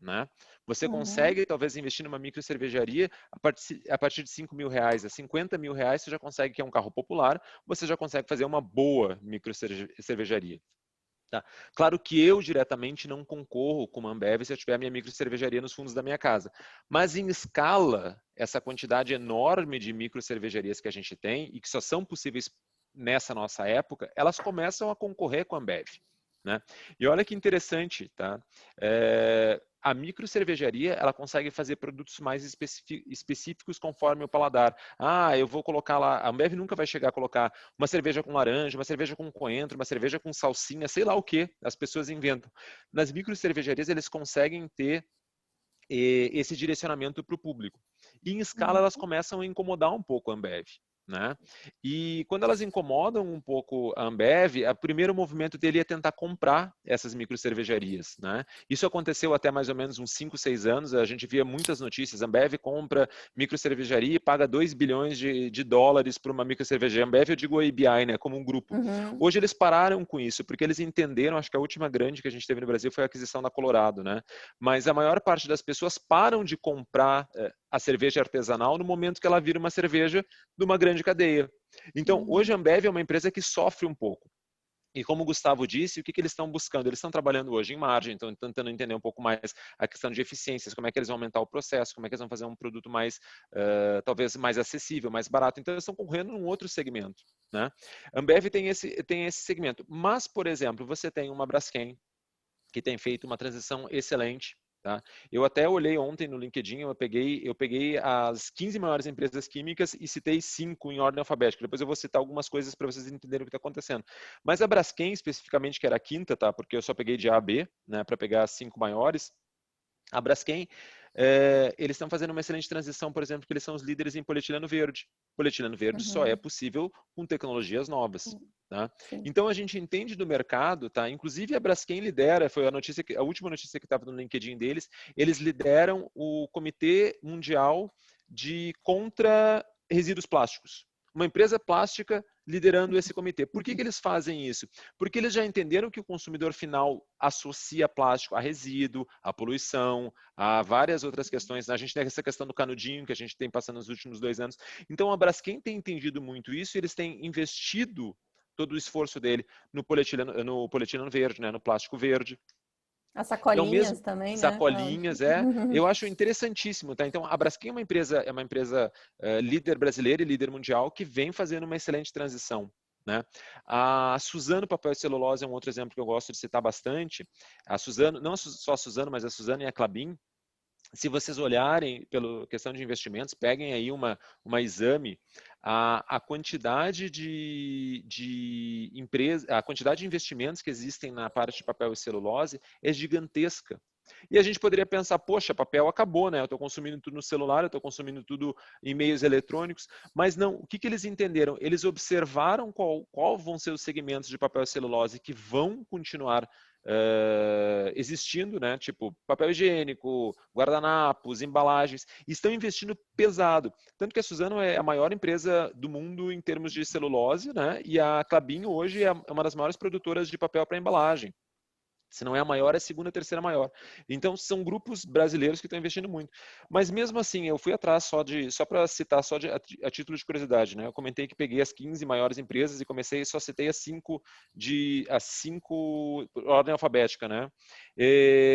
Speaker 3: né? Você consegue, talvez, investir numa micro cervejaria a partir de R$5.000, a R$50.000, você já consegue, que é um carro popular, você já consegue fazer uma boa micro cervejaria. Tá? Claro que eu diretamente não concorro com uma Ambev se eu tiver a minha micro cervejaria nos fundos da minha casa. Mas em escala, essa quantidade enorme de micro cervejarias que a gente tem e que só são possíveis nessa nossa época, elas começam a concorrer com a Ambev, né? E olha que interessante, tá? A micro cervejaria, ela consegue fazer produtos mais específicos conforme o paladar. Ah, eu vou colocar lá, a Ambev nunca vai chegar a colocar uma cerveja com laranja, uma cerveja com coentro, uma cerveja com salsinha, sei lá o que, as pessoas inventam. Nas micro cervejarias, eles conseguem ter esse direcionamento para o público. E em escala, elas começam a incomodar um pouco a Ambev, né? E quando elas incomodam um pouco a Ambev, o primeiro movimento dele é tentar comprar essas micro cervejarias, né? Isso aconteceu até mais ou menos uns 5, 6 anos, a gente via muitas notícias, a Ambev compra micro cervejaria e paga 2 bilhões de dólares por uma micro cervejaria. Ambev, eu digo a ABI, né, como um grupo. Hoje eles pararam com isso, porque eles entenderam, acho que a última grande que a gente teve no Brasil foi a aquisição da Colorado, né? Mas a maior parte das pessoas param de comprar a cerveja artesanal no momento que ela vira uma cerveja de uma grande cadeia. Então, hoje a Ambev é uma empresa que sofre um pouco. E como o Gustavo disse, o que eles estão buscando? Eles estão trabalhando hoje em margem, estão tentando entender um pouco mais a questão de eficiências, como é que eles vão aumentar o processo, como é que eles vão fazer um produto mais, talvez mais acessível, mais barato. Então, eles estão concorrendo num outro segmento, né? A Ambev tem esse segmento. Mas, por exemplo, você tem uma Braskem, que tem feito uma transição excelente. Tá? Eu até olhei ontem no LinkedIn, eu peguei as 15 maiores empresas químicas e citei 5 em ordem alfabética. Depois eu vou citar algumas coisas para vocês entenderem o que está acontecendo. Mas a Braskem, especificamente, que era a quinta, tá? Porque eu só peguei de A a B, né, para pegar as 5 maiores. A Braskem, eles estão fazendo uma excelente transição, por exemplo, porque eles são os líderes em polietileno verde. Polietileno verde só é possível com tecnologias novas. Tá? Então, a gente entende do mercado, tá? Inclusive a Braskem lidera, foi a última notícia que estava no LinkedIn deles, eles lideram o Comitê Mundial contra Resíduos Plásticos. Uma empresa plástica liderando esse comitê. Por que eles fazem isso? Porque eles já entenderam que o consumidor final associa plástico a resíduo, a poluição, a várias outras questões. A gente tem essa questão do canudinho que a gente tem passando nos últimos 2 anos. Então, a Braskem tem entendido muito isso e eles têm investido todo o esforço dele no polietileno verde, né, no plástico verde.
Speaker 2: As sacolinhas também, né?
Speaker 3: Sacolinhas, eu acho interessantíssimo, tá? Então, a Braskem é uma empresa líder brasileira e líder mundial que vem fazendo uma excelente transição, né? A Suzano Papel e Celulose é um outro exemplo que eu gosto de citar bastante. A Suzano, não só a Suzano, mas a Suzano e a Klabin. Se vocês olharem pela questão de investimentos, peguem aí uma exame, a quantidade de empresas, a quantidade de investimentos que existem na parte de papel e celulose é gigantesca. E a gente poderia pensar, poxa, papel acabou, né? Eu estou consumindo tudo no celular, eu estou consumindo tudo em meios eletrônicos, mas não, o que eles entenderam? Eles observaram qual vão ser os segmentos de papel e celulose que vão continuar existindo, né? Tipo papel higiênico, guardanapos, embalagens, e estão investindo pesado. Tanto que a Suzano é a maior empresa do mundo em termos de celulose, né? E a Klabin hoje é uma das maiores produtoras de papel para embalagem. Se não é a maior, é a segunda, terceira maior. Então, são grupos brasileiros que estão investindo muito. Mas mesmo assim, eu fui atrás só para citar, a título de curiosidade, né? Eu comentei que peguei as 15 maiores empresas e só citei as 5 por ordem alfabética, né?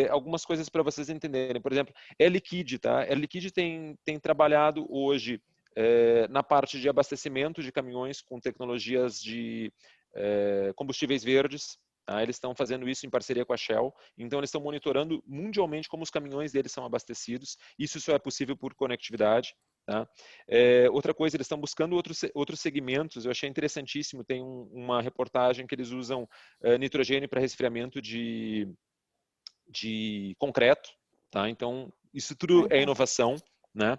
Speaker 3: Algumas coisas para vocês entenderem. Por exemplo, Air Liquide, tá? Air Liquide tem trabalhado hoje na parte de abastecimento de caminhões com tecnologias de combustíveis verdes. Eles estão fazendo isso em parceria com a Shell, então eles estão monitorando mundialmente como os caminhões deles são abastecidos. Isso só é possível por conectividade. Tá? Outra coisa, eles estão buscando outros segmentos. Eu achei interessantíssimo. Tem uma reportagem que eles usam nitrogênio para resfriamento de concreto. Tá? Então, isso tudo é inovação. Né?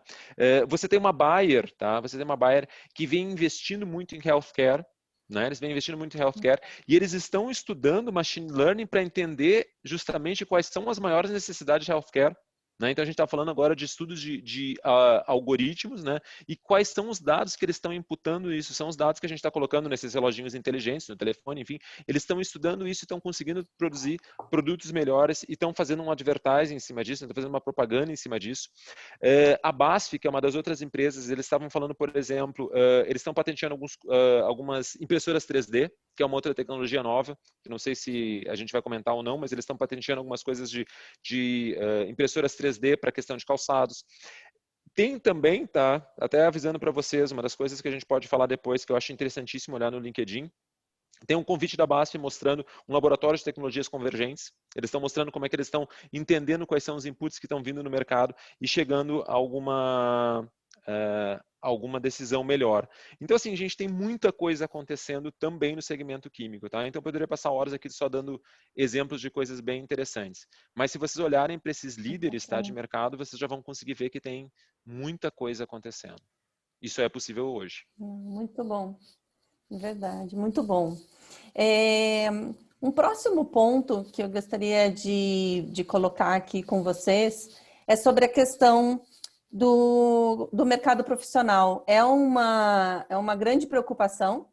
Speaker 3: Você tem uma Bayer, tá? Você tem uma Bayer que vem investindo muito em healthcare. Né? Eles vêm investindo muito em healthcare e eles estão estudando machine learning para entender justamente quais são as maiores necessidades de healthcare. Né? Então, a gente está falando agora de estudos de algoritmos, né? E quais são os dados que eles estão imputando isso? São os dados que a gente está colocando nesses reloginhos inteligentes, no telefone, enfim. Eles estão estudando isso e estão conseguindo produzir produtos melhores e estão fazendo um advertising em cima disso, estão fazendo uma propaganda em cima disso. A BASF, que é uma das outras empresas, eles estavam falando, por exemplo, eles estão patenteando algumas impressoras 3D, que é uma outra tecnologia nova, que não sei se a gente vai comentar ou não, mas eles estão patenteando algumas coisas de impressoras 3D para a questão de calçados. Tem também, tá? Até avisando para vocês, uma das coisas que a gente pode falar depois, que eu acho interessantíssimo olhar no LinkedIn, tem um convite da BASF mostrando um laboratório de tecnologias convergentes. Eles estão mostrando como é que eles estão entendendo quais são os inputs que estão vindo no mercado e chegando a alguma decisão melhor. Então, assim, a gente tem muita coisa acontecendo também no segmento químico, tá? Então, eu poderia passar horas aqui só dando exemplos de coisas bem interessantes. Mas se vocês olharem para esses líderes, tá, de mercado, vocês já vão conseguir ver que tem muita coisa acontecendo. Isso é possível hoje.
Speaker 2: Muito bom. Verdade, muito bom. Um próximo ponto que eu gostaria de colocar aqui com vocês é sobre a questão do mercado profissional. É uma grande preocupação,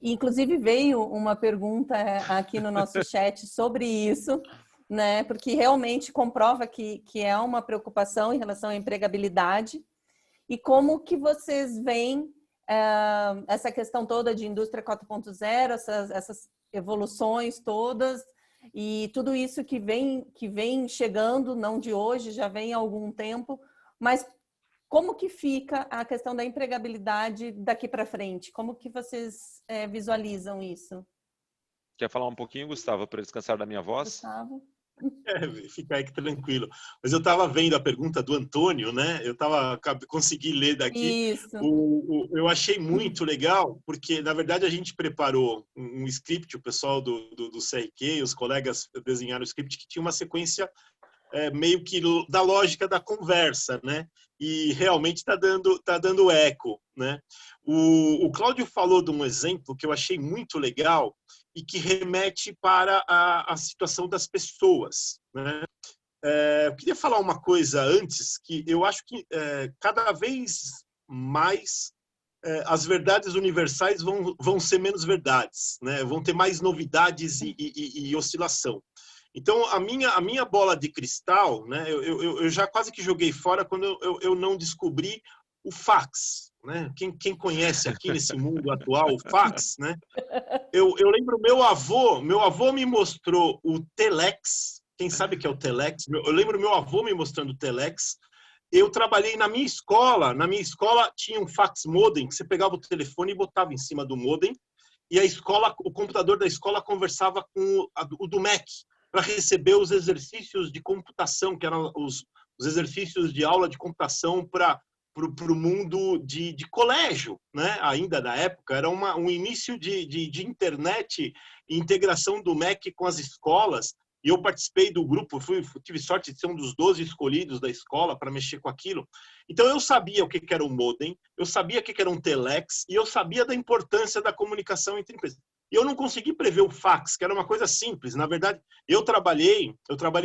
Speaker 2: e inclusive veio uma pergunta aqui no nosso chat sobre isso, né? Porque realmente comprova que é uma preocupação em relação à empregabilidade. E como que vocês veem essa questão toda de indústria 4.0, essas evoluções todas e tudo isso que vem chegando, não de hoje, já vem há algum tempo, mas como que fica a questão da empregabilidade daqui para frente? Como que vocês visualizam isso?
Speaker 3: Quer falar um pouquinho, Gustavo, para descansar da minha voz?
Speaker 2: Gustavo?
Speaker 4: Fica aí que tranquilo. Mas eu estava vendo a pergunta do Antônio, né? Consegui ler daqui.
Speaker 2: Isso.
Speaker 4: Eu achei muito legal, porque, na verdade, a gente preparou um script, o pessoal do CRQ, os colegas desenharam o script que tinha uma sequência meio que da lógica da conversa, né? E realmente está dando eco, né? O Cláudio falou de um exemplo que eu achei muito legal e que remete para a situação das pessoas, né? Eu queria falar uma coisa antes, que eu acho que cada vez mais as verdades universais vão ser menos verdades, né? Vão ter mais novidades e oscilação. Então, a minha bola de cristal, né, eu já quase que joguei fora quando eu não descobri o fax. Né? Quem conhece aqui nesse mundo atual o fax, né? Eu lembro meu avô me mostrou o telex. Quem sabe o que é o telex? Eu lembro meu avô me mostrando o telex. Eu trabalhei na minha escola tinha um fax modem, que você pegava o telefone e botava em cima do modem, e o computador da escola conversava com o do MEC, para receber os exercícios de computação, que eram os exercícios de aula de computação para o mundo de colégio, né? Ainda na época, era um início de internet e integração do MEC com as escolas, e eu participei do grupo, tive sorte de ser um dos 12 escolhidos da escola para mexer com aquilo. Então, eu sabia o que era um modem, eu sabia o que era um telex, e eu sabia da importância da comunicação entre empresas. E eu não consegui prever o fax, que era uma coisa simples. Na verdade, eu trabalhei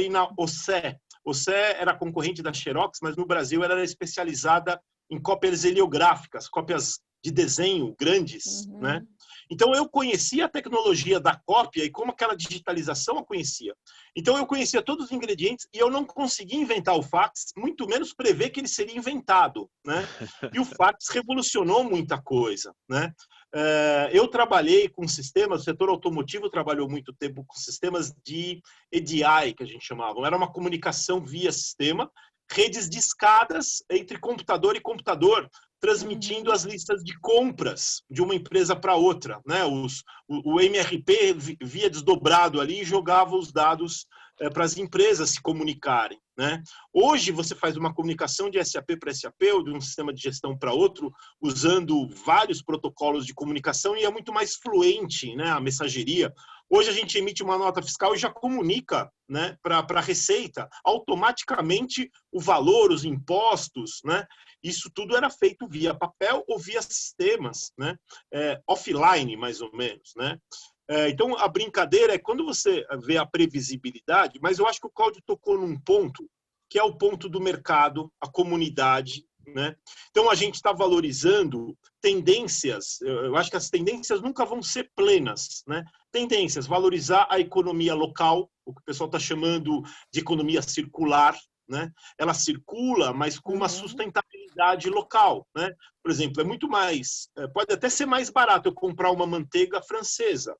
Speaker 4: na OCE. OCE era concorrente da Xerox, mas no Brasil ela era especializada em cópias heliográficas, cópias de desenho grandes, né? Então, eu conhecia a tecnologia da cópia e como aquela digitalização eu conhecia. Então, eu conhecia todos os ingredientes e eu não conseguia inventar o fax, muito menos prever que ele seria inventado, né? E o fax revolucionou muita coisa, né? Eu trabalhei com sistemas, o setor automotivo trabalhou muito tempo com sistemas de EDI, que a gente chamava. Era uma comunicação via sistema, redes discadas entre computador e computador, transmitindo as listas de compras de uma empresa para outra, né? O MRP via desdobrado ali e jogava os dados para as empresas se comunicarem, né? Hoje você faz uma comunicação de SAP para SAP ou de um sistema de gestão para outro, usando vários protocolos de comunicação e é muito mais fluente, né, a mensageria. Hoje a gente emite uma nota fiscal e já comunica, né, para a Receita automaticamente o valor, os impostos, né? Isso tudo era feito via papel ou via sistemas, né? Offline, mais ou menos, né? Então, a brincadeira é quando você vê a previsibilidade, mas eu acho que o Cláudio tocou num ponto, que é o ponto do mercado, a comunidade, né? Então, a gente está valorizando tendências, eu acho que as tendências nunca vão ser plenas, né? Tendências, valorizar a economia local, o que o pessoal está chamando de economia circular, né? Ela circula, mas com uma sustentabilidade local, né? Por exemplo, é muito mais, pode até ser mais barato eu comprar uma manteiga francesa.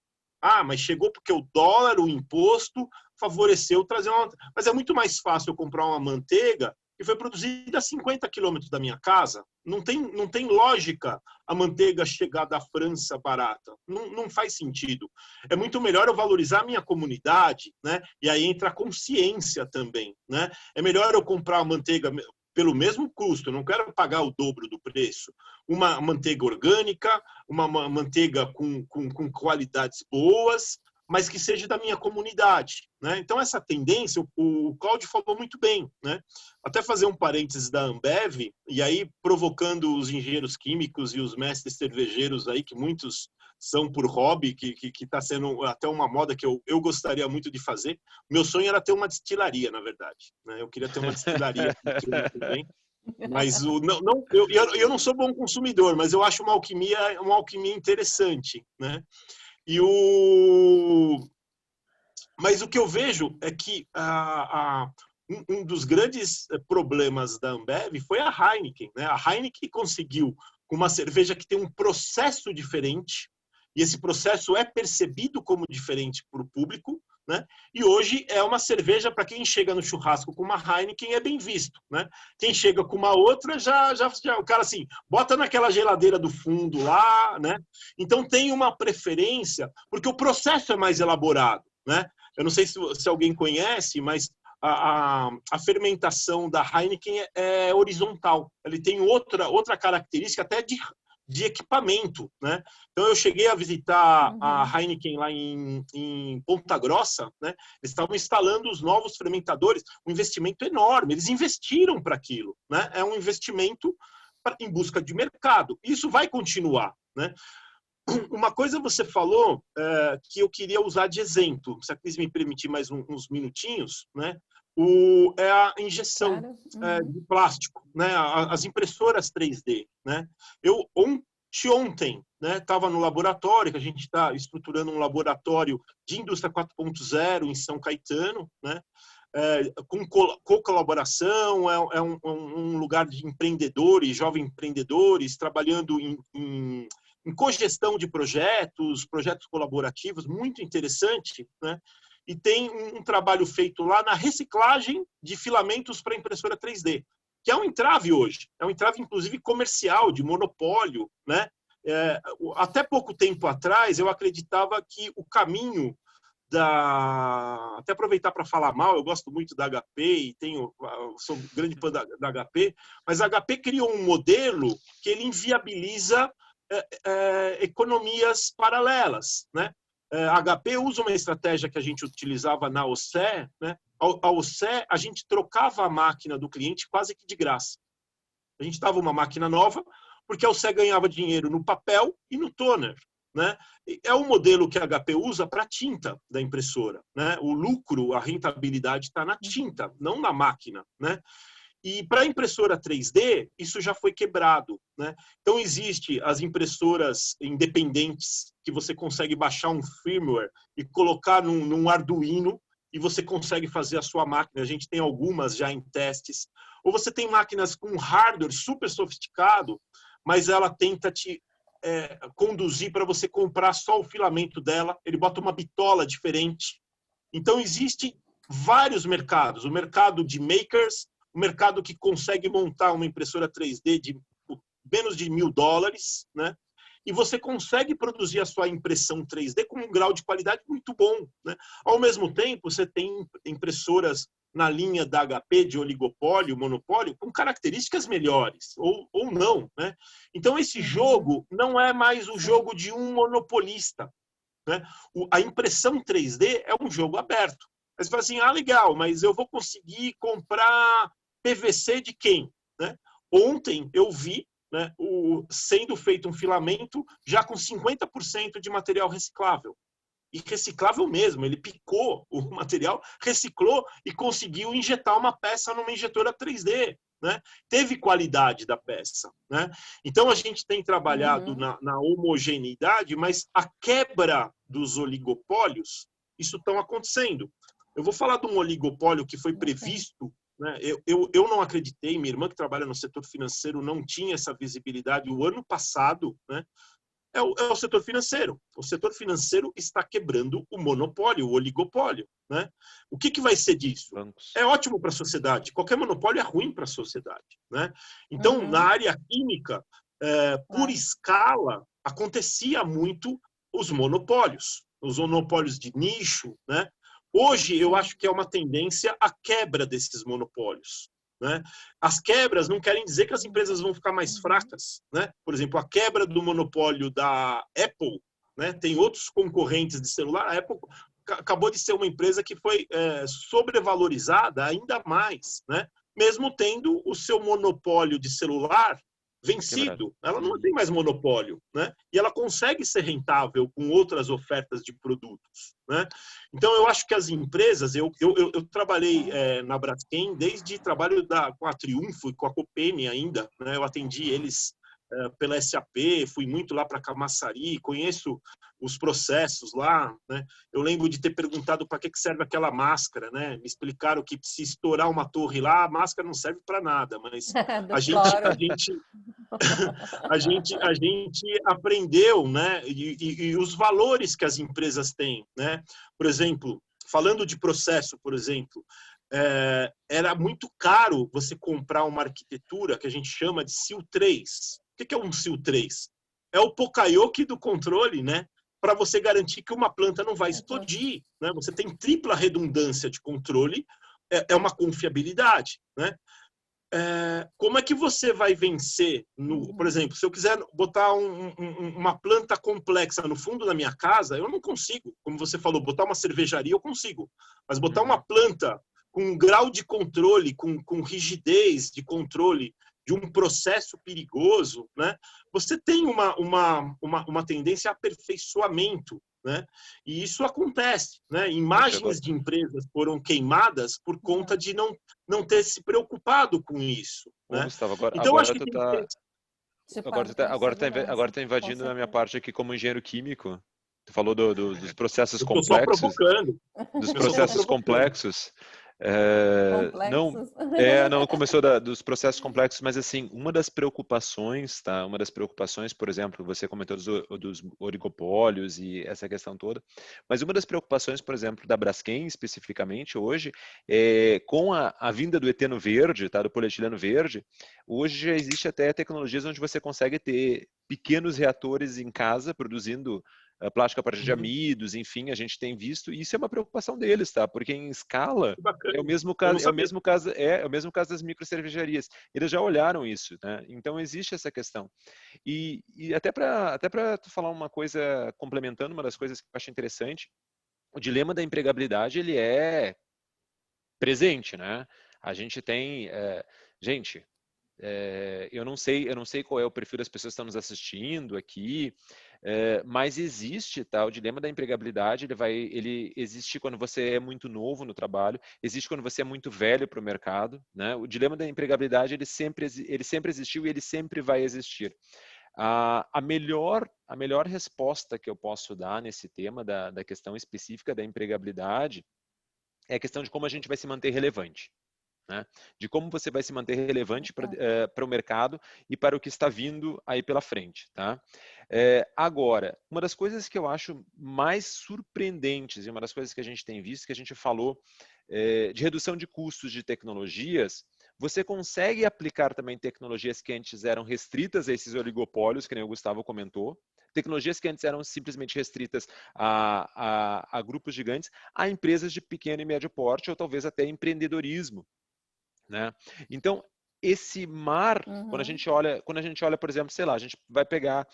Speaker 4: Ah, mas chegou porque o dólar, o imposto, favoreceu trazer uma... Mas é muito mais fácil eu comprar uma manteiga que foi produzida a 50 quilômetros da minha casa. Não tem lógica a manteiga chegar da França barata. Não faz sentido. É muito melhor eu valorizar a minha comunidade, né? E aí entra a consciência também, né? É melhor eu comprar a manteiga pelo mesmo custo, eu não quero pagar o dobro do preço. Uma manteiga orgânica, uma manteiga com qualidades boas, mas que seja da minha comunidade, né? Então, essa tendência, o Cláudio falou muito bem, né? Até fazer um parênteses da Ambev, e aí provocando os engenheiros químicos e os mestres cervejeiros aí, que muitos são por hobby, que está sendo até uma moda que eu gostaria muito de fazer. Meu sonho era ter uma destilaria, na verdade, né? Eu queria ter uma destilaria também. Mas eu não sou bom consumidor, mas eu acho uma alquimia interessante, né? Mas o que eu vejo é que um dos grandes problemas da Ambev foi a Heineken, né? A Heineken conseguiu, com uma cerveja que tem um processo diferente, e esse processo é percebido como diferente para o público, né? E hoje é uma cerveja para quem chega no churrasco com uma Heineken é bem visto, né? Quem chega com uma outra já o cara assim bota naquela geladeira do fundo lá, né? Então tem uma preferência porque o processo é mais elaborado, né? Eu não sei se alguém conhece, mas a fermentação da Heineken é horizontal. Ele tem outra característica até de equipamento, né? Então eu cheguei a visitar a Heineken lá em Ponta Grossa, né? Eles estavam instalando os novos fermentadores, um investimento enorme. Eles investiram para aquilo, né? É um investimento em busca de mercado. Isso vai continuar, né? Uma coisa você falou que eu queria usar de exemplo, se a Cris me permitir mais uns minutinhos, né? É a injeção de plástico, né? As impressoras 3D, né? Eu ontem, né, estava no laboratório, que a gente está estruturando um laboratório de indústria 4.0 em São Caetano, né? Com colaboração, é um lugar de empreendedores, jovens empreendedores, trabalhando em cogestão de projetos colaborativos, muito interessante, né? E tem um trabalho feito lá na reciclagem de filamentos para impressora 3D, que é um entrave hoje, é um entrave inclusive comercial, de monopólio, né? Até pouco tempo atrás eu acreditava que o caminho até aproveitar para falar mal, eu gosto muito da HP e sou grande fã da HP, mas a HP criou um modelo que ele inviabiliza economias paralelas, né? A HP usa uma estratégia que a gente utilizava na OCE, né? A OCE, a gente trocava a máquina do cliente quase que de graça. A gente dava uma máquina nova, porque a OCE ganhava dinheiro no papel e no toner, né? É o modelo que a HP usa para a tinta da impressora, né? O lucro, a rentabilidade está na tinta, não na máquina, né? E para a impressora 3D, isso já foi quebrado, né? Então, existe as impressoras independentes, que você consegue baixar um firmware e colocar num Arduino, e você consegue fazer a sua máquina. A gente tem algumas já em testes. Ou você tem máquinas com hardware super sofisticado, mas ela tenta te conduzir para você comprar só o filamento dela. Ele bota uma bitola diferente. Então, existem vários mercados. O mercado de makers, o mercado que consegue montar uma impressora 3D de menos de $1.000, né? e você consegue produzir a sua impressão 3D com um grau de qualidade muito bom, né? Ao mesmo tempo, você tem impressoras na linha da HP de oligopólio, monopólio, com características melhores, ou não, né? Então, esse jogo não é mais o jogo de um monopolista, né? A impressão 3D é um jogo aberto. Aí você fala assim, legal, mas eu vou conseguir comprar PVC de quem? Né? Ontem eu vi, né, sendo feito um filamento já com 50% de material reciclável. E reciclável mesmo, ele picou o material, reciclou e conseguiu injetar uma peça numa injetora 3D. Né? Teve qualidade da peça. Né? Então, a gente tem trabalhado na homogeneidade, mas a quebra dos oligopólios, isso está acontecendo. Eu vou falar de um oligopólio que foi previsto, né? Eu não acreditei, minha irmã que trabalha no setor financeiro não tinha essa visibilidade o ano passado, né? É o setor financeiro. O setor financeiro está quebrando o monopólio, o oligopólio. Né? O que vai ser disso?
Speaker 3: Bancos.
Speaker 4: É ótimo para a sociedade. Qualquer monopólio é ruim para a sociedade. Né? Então, na área química, por escala, acontecia muito os monopólios de nicho. Né? Hoje, eu acho que é uma tendência à quebra desses monopólios. Né? As quebras não querem dizer que as empresas vão ficar mais fracas. Né? Por exemplo, a quebra do monopólio da Apple, né? Tem outros concorrentes de celular. A Apple acabou de ser uma empresa que foi sobrevalorizada ainda mais, né? Mesmo tendo o seu monopólio de celular vencido. Ela não tem mais monopólio, né? E ela consegue ser rentável com outras ofertas de produtos, né? Então, eu acho que as empresas... Eu trabalhei na Braskem desde trabalho com a Triunfo e com a Copene ainda, né? Eu atendi eles pela SAP, fui muito lá para Camaçari, conheço os processos lá, né? Eu lembro de ter perguntado para que serve aquela máscara, né? Me explicaram que se estourar uma torre lá, a máscara não serve para nada, mas a gente aprendeu, né? E os valores que as empresas têm, né? Por exemplo, falando de processo, por exemplo, era muito caro você comprar uma arquitetura que a gente chama de SIL 3. O que é um SIL 3? É o Poka-yoke do controle, né? Para você garantir que uma planta não vai explodir. Né? Você tem tripla redundância de controle, é uma confiabilidade. Né? Como é que você vai vencer? Por exemplo, se eu quiser botar uma planta complexa no fundo da minha casa, eu não consigo. Como você falou, botar uma cervejaria eu consigo. Mas botar uma planta com um grau de controle, com rigidez de controle de um processo perigoso, né? Você tem uma tendência a aperfeiçoamento, né? E isso acontece, né? Imagens de empresas foram queimadas por conta de não ter se preocupado com isso, né?
Speaker 3: Gustavo,
Speaker 4: Então, acho que
Speaker 3: agora tá invadindo a minha parte aqui como engenheiro químico. Tu falou dos processos complexos.
Speaker 4: Eu tô só provocando.
Speaker 3: Dos processos complexos. Não começou dos processos complexos, mas assim, uma das preocupações, tá? Uma das preocupações, por exemplo, você comentou dos oligopólios e essa questão toda, mas uma das preocupações, por exemplo, da Braskem especificamente hoje, com a vinda do eteno verde, tá? Do polietileno verde, hoje já existe até tecnologias onde você consegue ter pequenos reatores em casa produzindo plástico a partir de amidos, enfim, a gente tem visto, e isso é uma preocupação deles, tá? Porque em escala é o mesmo caso das microcervejarias. Eles já olharam isso, né? Então existe essa questão. E até para tu falar uma coisa, complementando uma das coisas que eu acho interessante, o dilema da empregabilidade, ele é presente, né? A gente tem, eu não sei qual é o perfil das pessoas que estão nos assistindo aqui, mas existe, tá? O dilema da empregabilidade, ele existe quando você é muito novo no trabalho, existe quando você é muito velho para o mercado, né? O dilema da empregabilidade, ele sempre existiu e ele sempre vai existir. A melhor resposta que eu posso dar nesse tema da questão específica da empregabilidade é a questão de como a gente vai se manter relevante. Né? De como você vai se manter relevante para o mercado e para o que está vindo aí pela frente. Tá? Agora, uma das coisas que eu acho mais surpreendentes e uma das coisas que a gente tem visto, que a gente falou de redução de custos de tecnologias, você consegue aplicar também tecnologias que antes eram restritas a esses oligopólios, que nem o Gustavo comentou, tecnologias que antes eram simplesmente restritas a grupos gigantes, a empresas de pequeno e médio porte, ou talvez até empreendedorismo, né? Então, esse mar, quando a gente olha, por exemplo, sei lá, a gente vai pegar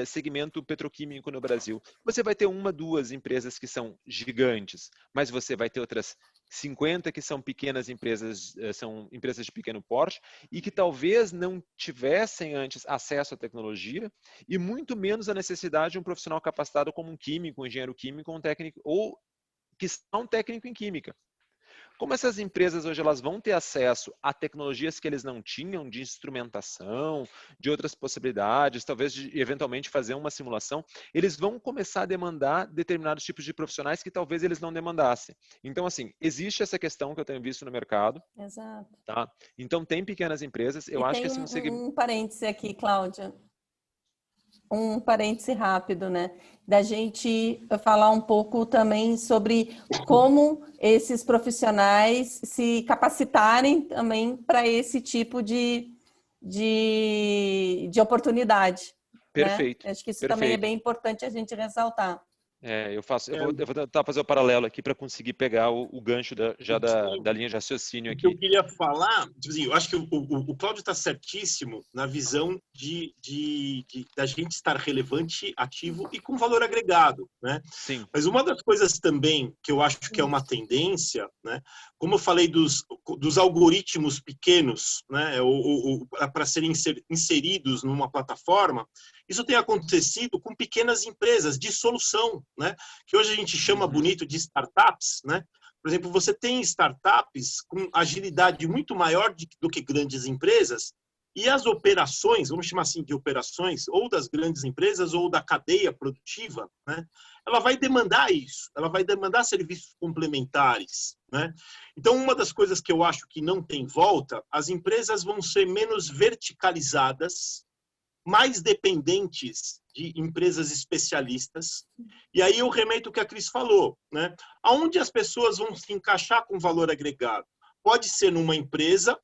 Speaker 3: segmento petroquímico no Brasil, você vai ter 1, 2 empresas que são gigantes, mas você vai ter outras 50 que são pequenas empresas, são empresas de pequeno porte e que talvez não tivessem antes acesso à tecnologia e muito menos a necessidade de um profissional capacitado como um químico, um engenheiro químico, um técnico ou que são um técnico em química. Como essas empresas hoje elas vão ter acesso a tecnologias que eles não tinham, de instrumentação, de outras possibilidades, talvez de eventualmente fazer uma simulação, eles vão começar a demandar determinados tipos de profissionais que talvez eles não demandassem. Então, assim, existe essa questão que eu tenho visto no mercado.
Speaker 2: Exato.
Speaker 3: Tá? Então, tem pequenas empresas, eu acho que assim...
Speaker 2: um parêntese aqui, Cláudia. Um parêntese rápido, né? Da gente falar um pouco também sobre como esses profissionais se capacitarem também para esse tipo de oportunidade.
Speaker 3: Perfeito.
Speaker 2: Né? Acho que isso
Speaker 3: perfeito.
Speaker 2: também é bem importante a gente ressaltar.
Speaker 3: Eu vou tentar fazer o paralelo aqui para conseguir pegar o gancho da linha de raciocínio aqui.
Speaker 4: Eu queria falar, eu acho que o Cláudio está certíssimo na visão da gente estar relevante, ativo e com valor agregado, né?
Speaker 3: Sim.
Speaker 4: Mas uma das coisas também que eu acho que é uma tendência, né? Como eu falei dos algoritmos pequenos, né? Para serem inseridos numa plataforma, isso tem acontecido com pequenas empresas de solução, né? Que hoje a gente chama bonito de startups, né? Por exemplo, você tem startups com agilidade muito maior do que grandes empresas e as operações, vamos chamar assim de operações, ou das grandes empresas ou da cadeia produtiva, né? Ela vai demandar isso, ela vai demandar serviços complementares, né? Então, uma das coisas que eu acho que não tem volta, as empresas vão ser menos verticalizadas, mais dependentes de empresas especialistas. E aí eu remeto o que a Cris falou, né? Aonde as pessoas vão se encaixar com valor agregado? Pode ser numa empresa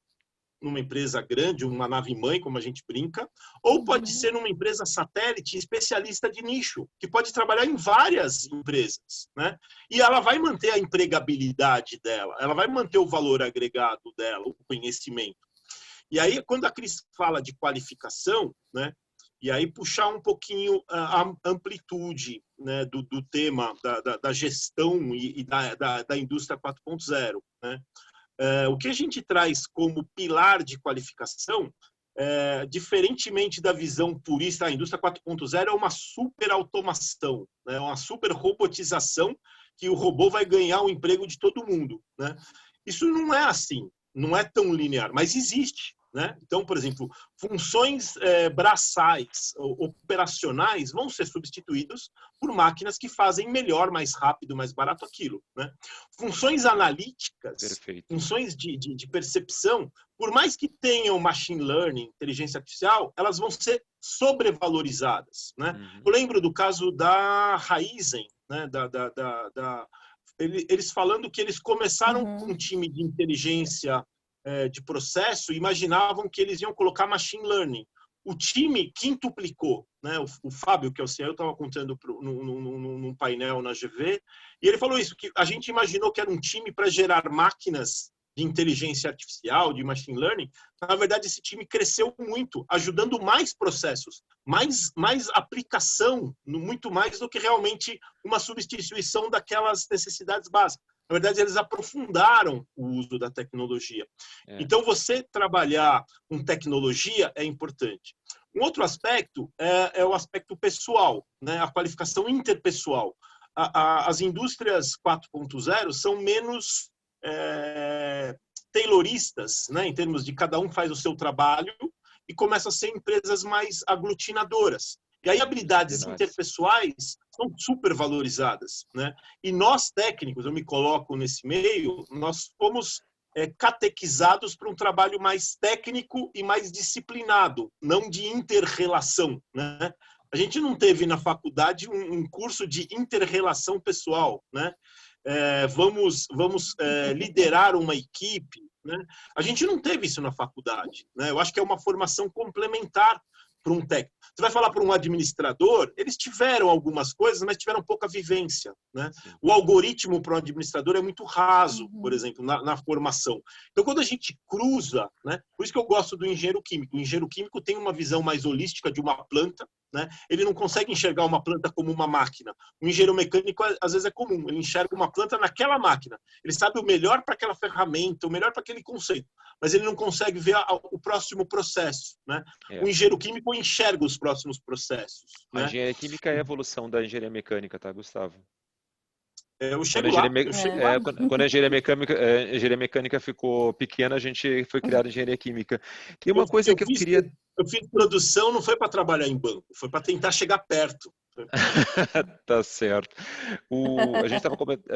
Speaker 4: grande, uma nave-mãe, como a gente brinca, ou pode ser numa empresa satélite especialista de nicho, que pode trabalhar em várias empresas, né? E ela vai manter a empregabilidade dela, ela vai manter o valor agregado dela, o conhecimento. E aí, quando a Cris fala de qualificação, né, e aí puxar um pouquinho a amplitude, né, do tema da gestão e da indústria 4.0, né? O que a gente traz como pilar de qualificação, diferentemente da visão purista, a indústria 4.0 é uma super automação, né, uma super robotização, que o robô vai ganhar o emprego de todo mundo, né? Isso não é assim, não é tão linear, mas existe. Né? Então, por exemplo, funções braçais, operacionais, vão ser substituídas por máquinas que fazem melhor, mais rápido, mais barato aquilo. Né? Funções analíticas,
Speaker 3: Perfeito.
Speaker 4: funções de percepção, por mais que tenham machine learning, inteligência artificial, elas vão ser sobrevalorizadas. Né? Eu lembro do caso da Raizen, né? Eles falando que eles começaram com um time de inteligência de processo, imaginavam que eles iam colocar machine learning. O time quintuplicou, né? O Fábio, que é o CEO, eu estava contando num painel na GV, e ele falou isso, que a gente imaginou que era um time para gerar máquinas de inteligência artificial, de machine learning. Na verdade, esse time cresceu muito, ajudando mais processos, mais aplicação, muito mais do que realmente uma substituição daquelas necessidades básicas. Na verdade, eles aprofundaram o uso da tecnologia. Então, você trabalhar com tecnologia é importante. Um outro aspecto é o aspecto pessoal, né? A qualificação interpessoal. As indústrias 4.0 são menos tayloristas, né? Em termos de cada um faz o seu trabalho, e começam a ser empresas mais aglutinadoras. E aí, habilidades interpessoais são super valorizadas, né? E nós, técnicos, eu me coloco nesse meio, nós fomos catequizados para um trabalho mais técnico e mais disciplinado, não de inter-relação, né? A gente não teve na faculdade um curso de inter-relação pessoal, né? Vamos liderar uma equipe, né? A gente não teve isso na faculdade, né? Eu acho que é uma formação complementar para um técnico. Você vai falar para um administrador, eles tiveram algumas coisas, mas tiveram pouca vivência, né? O algoritmo para um administrador é muito raso, por exemplo, na formação. Então, quando a gente cruza, né? Por isso que eu gosto do engenheiro químico. O engenheiro químico tem uma visão mais holística de uma planta, né? Ele não consegue enxergar uma planta como uma máquina. O engenheiro mecânico, às vezes, é comum. Ele enxerga uma planta naquela máquina. Ele sabe o melhor para aquela ferramenta, o melhor para aquele conceito, mas ele não consegue ver o próximo processo, né? O engenheiro químico enxerga os próximos processos.
Speaker 3: A engenharia química é a evolução da engenharia mecânica, tá, Gustavo?
Speaker 4: Eu chego lá.
Speaker 3: Quando a engenharia mecânica ficou pequena, a gente foi criar a engenharia química. Tem uma coisa que eu queria...
Speaker 4: Eu fiz produção, não foi para trabalhar em banco, foi para tentar chegar perto.
Speaker 3: Tá certo. A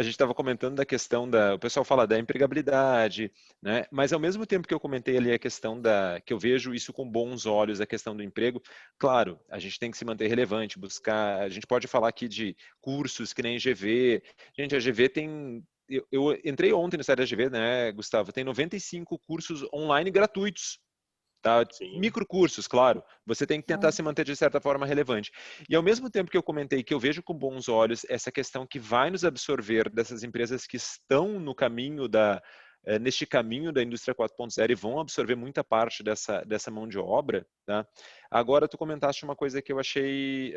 Speaker 3: gente estava comentando da questão o pessoal fala da empregabilidade, né? Mas ao mesmo tempo que eu comentei ali a questão que eu vejo isso com bons olhos, a questão do emprego, claro, a gente tem que se manter relevante, buscar, a gente pode falar aqui de cursos que nem GV. Gente, a GV tem... Eu entrei ontem no site da GV, né, Gustavo? Tem 95 cursos online gratuitos. Tá? Microcursos, claro. Você tem que tentar se manter, de certa forma, relevante. E ao mesmo tempo que eu comentei que eu vejo com bons olhos essa questão que vai nos absorver dessas empresas que estão no caminho neste caminho da indústria 4.0 e vão absorver muita parte dessa mão de obra, tá? Agora, tu comentaste uma coisa que eu achei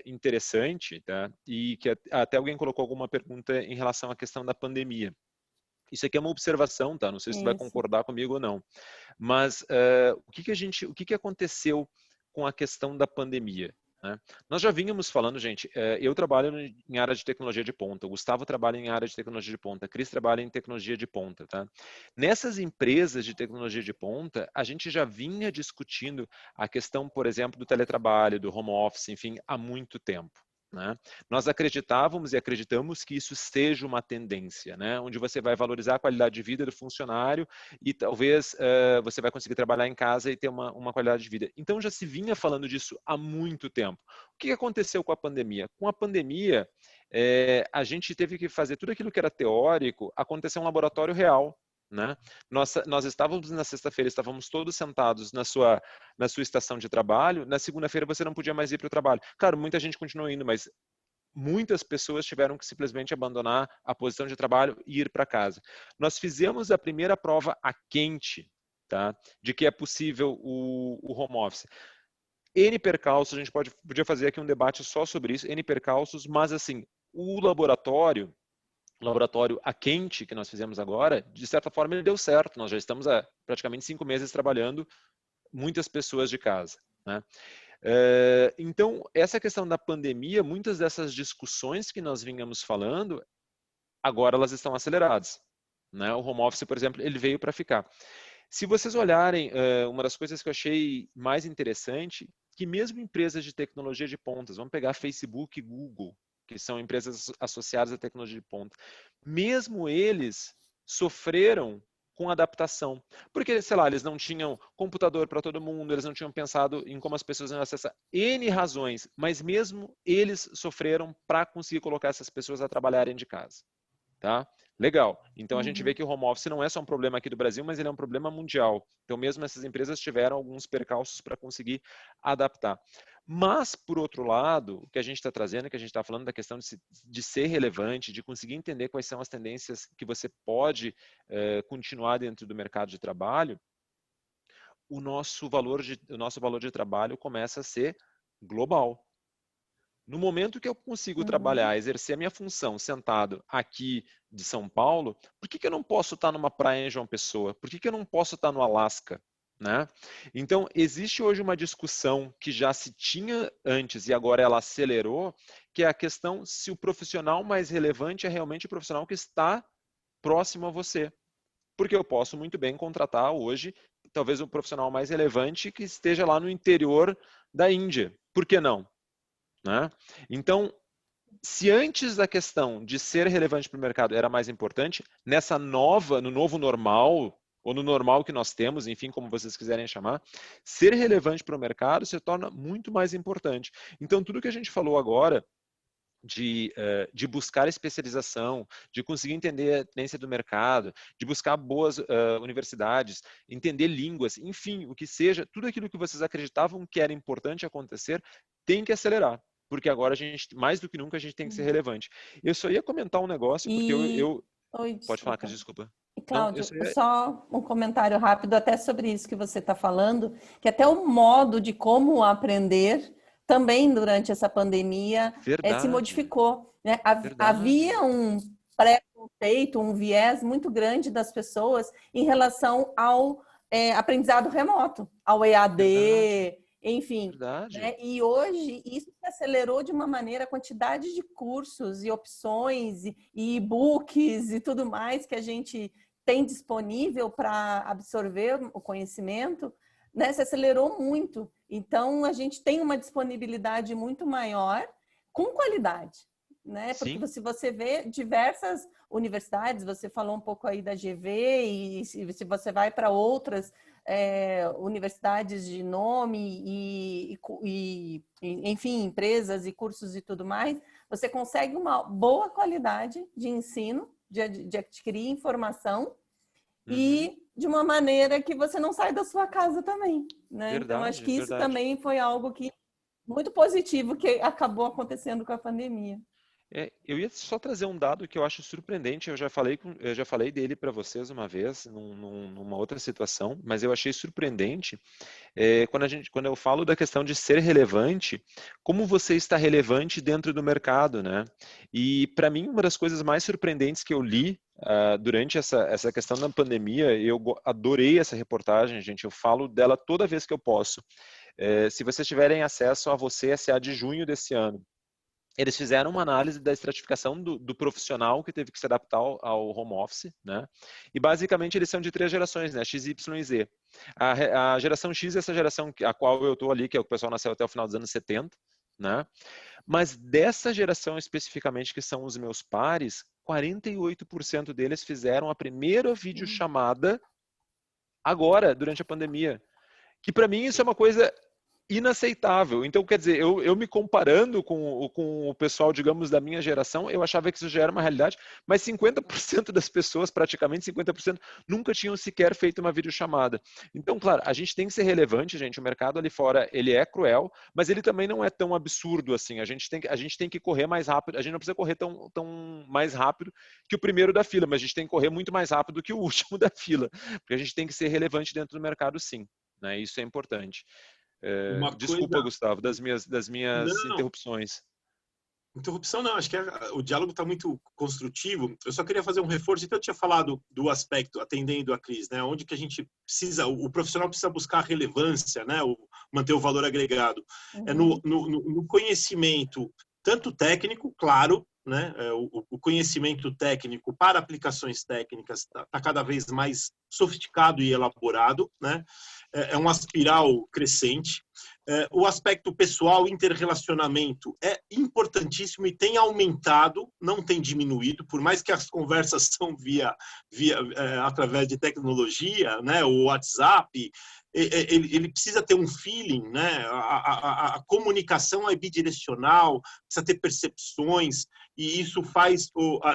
Speaker 3: interessante, tá? E que até alguém colocou alguma pergunta em relação à questão da pandemia. Isso aqui é uma observação, tá? Não sei se tu vai concordar comigo ou não. Mas o que aconteceu com a questão da pandemia? Né? Nós já vínhamos falando, gente, eu trabalho em área de tecnologia de ponta, o Gustavo trabalha em área de tecnologia de ponta, a Cris trabalha em tecnologia de ponta. Tá? Nessas empresas de tecnologia de ponta, a gente já vinha discutindo a questão, por exemplo, do teletrabalho, do home office, enfim, há muito tempo. Né? Nós acreditávamos e acreditamos que isso seja uma tendência, né? Onde você vai valorizar a qualidade de vida do funcionário e talvez você vai conseguir trabalhar em casa e ter uma qualidade de vida. Então já se vinha falando disso há muito tempo. O que aconteceu com a pandemia? Com a pandemia, a gente teve que fazer tudo aquilo que era teórico acontecer em um laboratório real. Né? Nós estávamos na sexta-feira, estávamos todos sentados na sua estação de trabalho. Na segunda-feira você não podia mais ir para o trabalho. Claro, muita gente continuou indo, mas muitas pessoas tiveram que simplesmente abandonar a posição de trabalho e ir para casa. Nós fizemos a primeira prova a quente, tá? De que é possível o home office. N percalços, a gente podia fazer aqui um debate só sobre isso, N percalços, mas assim, o laboratório a quente que nós fizemos agora, de certa forma ele deu certo. Nós já estamos há praticamente 5 meses trabalhando, muitas pessoas de casa. Né? Então, essa questão da pandemia, muitas dessas discussões que nós vínhamos falando, agora elas estão aceleradas. Né? O home office, por exemplo, ele veio para ficar. Se vocês olharem, uma das coisas que eu achei mais interessante, que mesmo empresas de tecnologia de pontas, vamos pegar Facebook e Google, que são empresas associadas à tecnologia de ponta, mesmo eles sofreram com adaptação. Porque, sei lá, eles não tinham computador para todo mundo, eles não tinham pensado em como as pessoas iam acessar N razões, mas mesmo eles sofreram para conseguir colocar essas pessoas a trabalharem de casa. Tá? Legal. Então a gente vê que o home office não é só um problema aqui do Brasil, mas ele é um problema mundial. Então mesmo essas empresas tiveram alguns percalços para conseguir adaptar. Mas, por outro lado, o que a gente está trazendo, que a gente está falando da questão de ser relevante, de conseguir entender quais são as tendências que você pode continuar dentro do mercado de trabalho, o nosso valor de trabalho começa a ser global. No momento que eu consigo trabalhar, exercer a minha função sentado aqui de São Paulo, por que eu não posso estar numa praia em João Pessoa? Por que eu não posso estar no Alasca? Né? Então, existe hoje uma discussão que já se tinha antes e agora ela acelerou, que é a questão se o profissional mais relevante é realmente o profissional que está próximo a você. Porque eu posso muito bem contratar hoje, talvez um profissional mais relevante que esteja lá no interior da Índia. Por que não? Né? Então, se antes da questão de ser relevante para o mercado era mais importante, no novo normal, ou no normal que nós temos, enfim, como vocês quiserem chamar, ser relevante para o mercado se torna muito mais importante. Então, tudo que a gente falou agora, de buscar especialização, de conseguir entender a tendência do mercado, de buscar boas universidades, entender línguas, enfim, o que seja, tudo aquilo que vocês acreditavam que era importante acontecer, tem que acelerar. Porque agora a gente, mais do que nunca, a gente tem que ser relevante. Eu só ia comentar um negócio, porque
Speaker 2: Oi,
Speaker 3: Pode falar, Cris, desculpa.
Speaker 2: E, Cláudio, só um comentário rápido até sobre isso que você está falando, que até o modo de como aprender também durante essa pandemia se modificou. Né? Havia um preconceito, um viés muito grande das pessoas em relação ao aprendizado remoto, ao EAD, enfim. Né? E hoje isso se acelerou de uma maneira, a quantidade de cursos e opções e e-books e tudo mais que a gente tem disponível para absorver o conhecimento, né, se acelerou muito. Então, a gente tem uma disponibilidade muito maior com qualidade. Né? Porque se você vê diversas universidades, você falou um pouco aí da GV, e se você vai para outras universidades de nome enfim, empresas e cursos e tudo mais, você consegue uma boa qualidade de ensino, de adquirir informação e de uma maneira que você não sai da sua casa também. Né? Então, acho que isso também foi algo muito positivo que acabou acontecendo com a pandemia.
Speaker 3: Eu ia só trazer um dado que eu acho surpreendente, eu já falei dele para vocês uma vez, numa outra situação, mas eu achei surpreendente quando eu falo da questão de ser relevante, como você está relevante dentro do mercado, né? E para mim, uma das coisas mais surpreendentes que eu li durante essa questão da pandemia, eu adorei essa reportagem, gente, eu falo dela toda vez que eu posso. Se vocês tiverem acesso a Você S.A. de junho desse ano, eles fizeram uma análise da estratificação do profissional que teve que se adaptar ao home office, né? E basicamente eles são de 3 gerações, né? X, Y e Z. A geração X é essa geração a qual eu estou ali, que é o pessoal nasceu até o final dos anos 70, né? Mas dessa geração especificamente, que são os meus pares, 48% deles fizeram a primeira videochamada agora, durante a pandemia. Que para mim isso é uma coisa inaceitável. Então, quer dizer, eu me comparando com o pessoal, digamos, da minha geração, eu achava que isso já era uma realidade, mas 50% das pessoas, praticamente 50%, nunca tinham sequer feito uma videochamada. Então, claro, a gente tem que ser relevante, gente. O mercado ali fora, ele é cruel, mas ele também não é tão absurdo assim. A gente tem que correr mais rápido. A gente não precisa correr tão mais rápido que o primeiro da fila, mas a gente tem que correr muito mais rápido que o último da fila, porque a gente tem que ser relevante dentro do mercado, sim. Né? Isso é importante. Desculpa, Gustavo, das minhas interrupções.
Speaker 4: Interrupção não, acho que o diálogo está muito construtivo. Eu só queria fazer um reforço. Então, eu tinha falado do aspecto, atendendo a Cris, né, onde que a gente precisa, o profissional precisa buscar relevância, né, manter o valor agregado. É no conhecimento, tanto técnico, claro, né, o conhecimento técnico para aplicações técnicas está cada vez mais sofisticado e elaborado, né? É uma espiral crescente. O aspecto pessoal, interrelacionamento, é importantíssimo e tem aumentado, não tem diminuído, por mais que as conversas são através de tecnologia, né, o WhatsApp, ele precisa ter um feeling, né? A comunicação é bidirecional, precisa ter percepções, e isso faz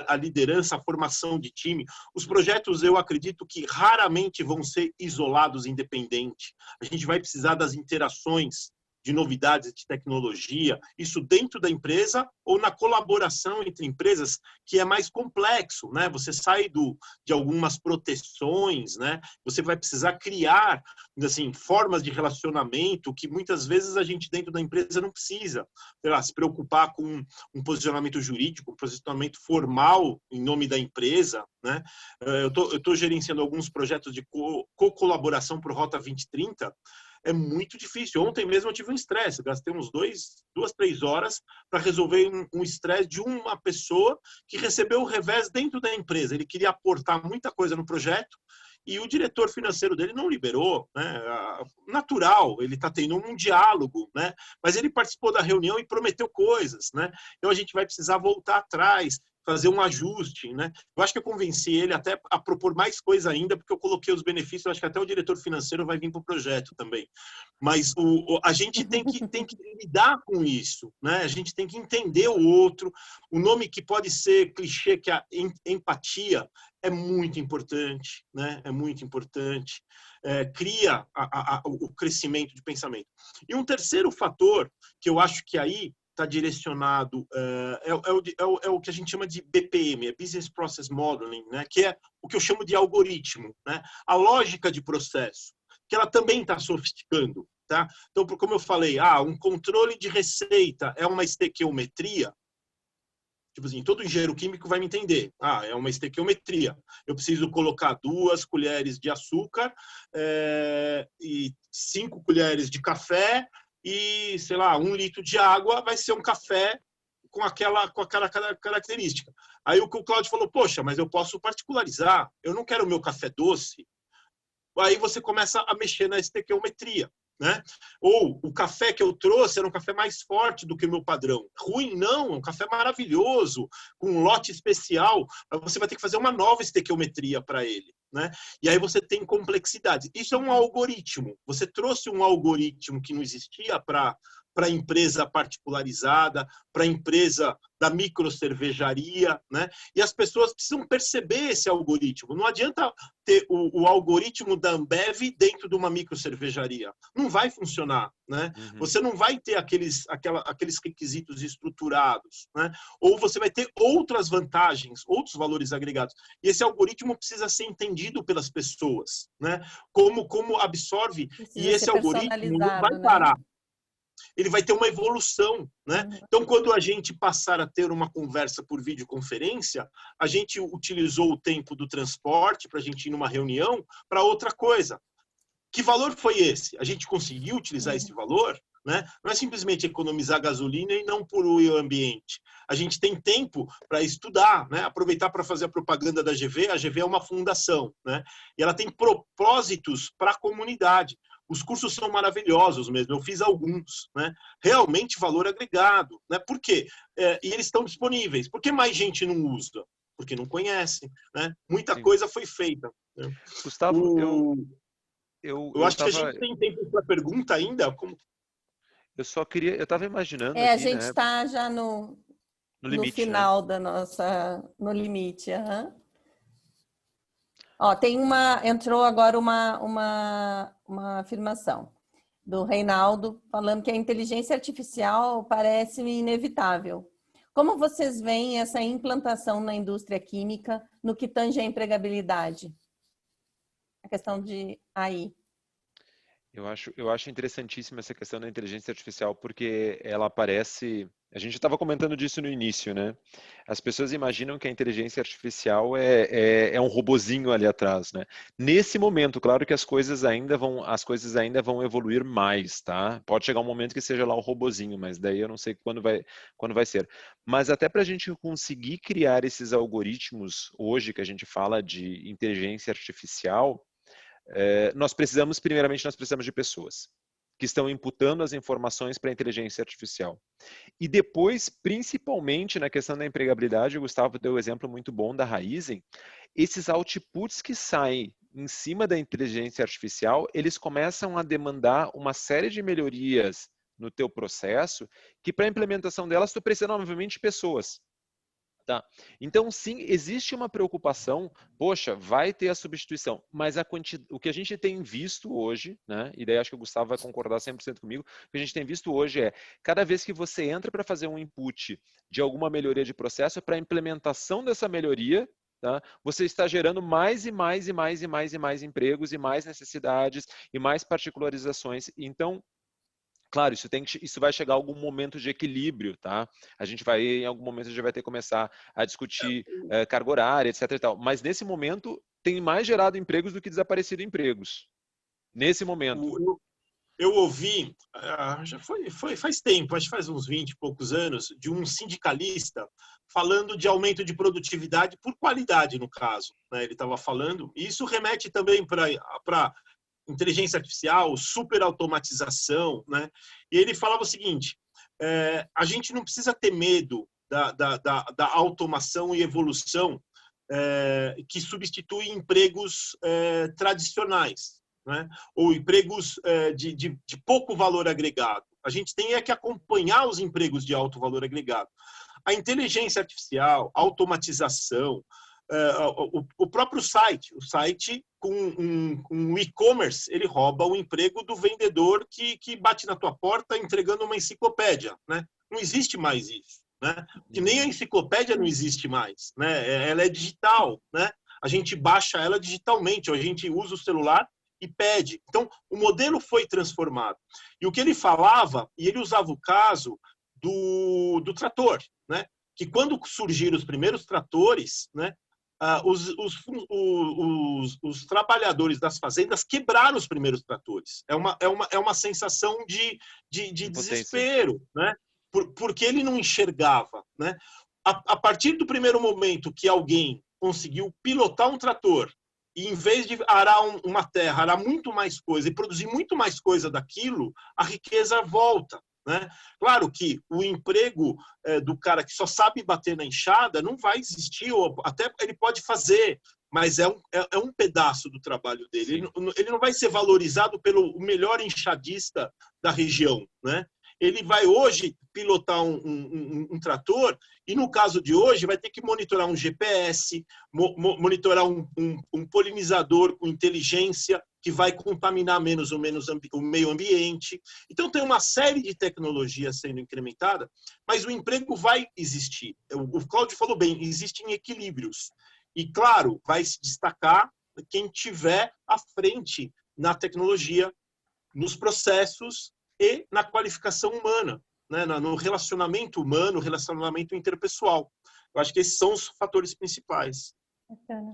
Speaker 4: a liderança, a formação de time. Os projetos, eu acredito que raramente vão ser isolados, independentes. A gente vai precisar das interações de novidades de tecnologia, isso dentro da empresa ou na colaboração entre empresas, que é mais complexo, né? Você sai de algumas proteções, né? Você vai precisar criar, assim, formas de relacionamento que muitas vezes a gente dentro da empresa não precisa, sei lá, se preocupar com um posicionamento jurídico, um posicionamento formal em nome da empresa, né? Eu tô gerenciando alguns projetos de co-colaboração para o Rota 2030. É muito difícil. Ontem mesmo eu tive um estresse, gastei uns 2-3 horas para resolver um estresse de uma pessoa que recebeu o revés dentro da empresa. Ele queria aportar muita coisa no projeto e o diretor financeiro dele não liberou, né? Natural, ele está tendo um diálogo, né? Mas ele participou da reunião e prometeu coisas, né? Então a gente vai precisar voltar atrás fazer um ajuste, né? Eu acho que eu convenci ele até a propor mais coisa ainda, porque eu coloquei os benefícios, eu acho que até o diretor financeiro vai vir para o projeto também. Mas a gente tem que lidar com isso, né? A gente tem que entender o outro. O nome que pode ser clichê, que é a empatia, é muito importante, né? É muito importante. Cria o crescimento de pensamento. E um terceiro fator, que eu acho que aí está direcionado, é o que a gente chama de BPM, é Business Process Modeling, né? Que é o que eu chamo de algoritmo, né? A lógica de processo, que ela também está sofisticando. Tá? Então, como eu falei, um controle de receita é uma estequiometria. Tipo assim, todo engenheiro químico vai me entender. É uma estequiometria. Eu preciso colocar 2 colheres de açúcar e 5 colheres de café e, sei lá, 1 litro de água vai ser um café com aquela característica. Aí o que o Cláudio falou, poxa, mas eu posso particularizar. Eu não quero o meu café doce. Aí você começa a mexer na estequiometria. Né? Ou o café que eu trouxe era um café mais forte do que o meu padrão. Ruim não, é um café maravilhoso, com um lote especial. Você vai ter que fazer uma nova estequiometria para ele. Né? E aí você tem complexidades. Isso é um algoritmo. Você trouxe um algoritmo que não existia para a empresa particularizada, para a empresa da microcervejaria, né? E as pessoas precisam perceber esse algoritmo. Não adianta ter o algoritmo da Ambev dentro de uma microcervejaria. Não vai funcionar, né? Uhum. Você não vai ter aqueles requisitos estruturados, né? Ou você vai ter outras vantagens, outros valores agregados. E esse algoritmo precisa ser entendido pelas pessoas, né? Como absorve, e esse algoritmo não vai parar. Né? Ele vai ter uma evolução, né? Então, quando a gente passar a ter uma conversa por videoconferência, a gente utilizou o tempo do transporte para a gente ir numa reunião para outra coisa. Que valor foi esse? A gente conseguiu utilizar esse valor? Né? Não é simplesmente economizar gasolina e não poluir o ambiente. A gente tem tempo para estudar, né? Aproveitar para fazer a propaganda da GV. A GV é uma fundação, né? E ela tem propósitos para a comunidade. Os cursos são maravilhosos mesmo, eu fiz alguns, né? Realmente valor agregado, né? Por quê? E eles estão disponíveis. Por que mais gente não usa? Porque não conhece, né? Muita coisa foi feita. Né?
Speaker 3: Gustavo,
Speaker 4: eu acho que a gente tem tempo para pergunta ainda.
Speaker 3: Eu só queria, eu estava imaginando
Speaker 2: aqui, a gente está já no
Speaker 3: limite,
Speaker 2: final,
Speaker 3: né?
Speaker 2: no limite. Uhum. Ó, entrou agora uma afirmação do Reinaldo, falando que a inteligência artificial parece inevitável. Como vocês veem essa implantação na indústria química no que tange à empregabilidade? A questão de AI.
Speaker 3: Eu acho interessantíssima essa questão da inteligência artificial, porque ela parece... A gente estava comentando disso no início, né? As pessoas imaginam que a inteligência artificial é um robozinho ali atrás, né? Nesse momento, claro que as coisas ainda vão evoluir mais, tá? Pode chegar um momento que seja lá o robozinho, mas daí eu não sei quando vai ser. Mas até para a gente conseguir criar esses algoritmos hoje que a gente fala de inteligência artificial, primeiramente nós precisamos de pessoas que estão imputando as informações para a inteligência artificial. E depois, principalmente na questão da empregabilidade, o Gustavo deu um exemplo muito bom da Raizen, esses outputs que saem em cima da inteligência artificial, eles começam a demandar uma série de melhorias no teu processo, que para a implementação delas, tu precisa, novamente, de pessoas. Tá. Então, sim, existe uma preocupação, poxa, vai ter a substituição, mas o que a gente tem visto hoje, né, e daí acho que o Gustavo vai concordar 100% comigo, o que a gente tem visto hoje é, cada vez que você entra para fazer um input de alguma melhoria de processo, para a implementação dessa melhoria, tá, você está gerando mais e mais e mais e mais e mais empregos e mais necessidades e mais particularizações. Então, claro, isso vai chegar a algum momento de equilíbrio, tá? Em algum momento, a gente vai ter que começar a discutir carga horária, etc. E tal. Mas nesse momento, tem mais gerado empregos do que desaparecido empregos. Nesse momento.
Speaker 4: Eu ouvi, já faz tempo, acho que faz uns 20 e poucos anos, de um sindicalista falando de aumento de produtividade por qualidade, no caso. Né? Ele estava falando, e isso remete também para inteligência artificial, superautomatização, né? E ele falava o seguinte, a gente não precisa ter medo da automação e evolução que substitui empregos tradicionais, né? Ou empregos de pouco valor agregado. A gente tem que acompanhar os empregos de alto valor agregado. A inteligência artificial, a automatização, o próprio site, o site com um e-commerce, ele rouba o emprego do vendedor que bate na tua porta entregando uma enciclopédia, né? Não existe mais isso, né? Que nem a enciclopédia não existe mais, né? Ela é digital, né? A gente baixa ela digitalmente, ou a gente usa o celular e pede. Então, o modelo foi transformado. E o que ele falava, e ele usava o caso do trator, né? Que quando surgiram os primeiros tratores, né? Os trabalhadores das fazendas quebraram os primeiros tratores. É uma sensação de desespero, né? Porque ele não enxergava, né? A partir do primeiro momento que alguém conseguiu pilotar um trator e, em vez de arar uma terra, arar muito mais coisa e produzir muito mais coisa daquilo, a riqueza volta, né? Claro que o emprego do cara que só sabe bater na enxada não vai existir, ou até ele pode fazer, mas é um pedaço do trabalho dele. Ele não vai ser valorizado pelo melhor enxadista da região, né? Ele vai hoje pilotar um trator e, no caso de hoje, vai ter que monitorar um GPS, monitorar um polinizador com inteligência que vai contaminar menos o meio ambiente. Então, tem uma série de tecnologias sendo incrementada, mas o emprego vai existir. O Cláudio falou bem, existem equilíbrios. E, claro, vai se destacar quem tiver à frente na tecnologia, nos processos e na qualificação humana, né? No relacionamento humano, relacionamento interpessoal. Eu acho que esses são os fatores principais.
Speaker 2: Bacana.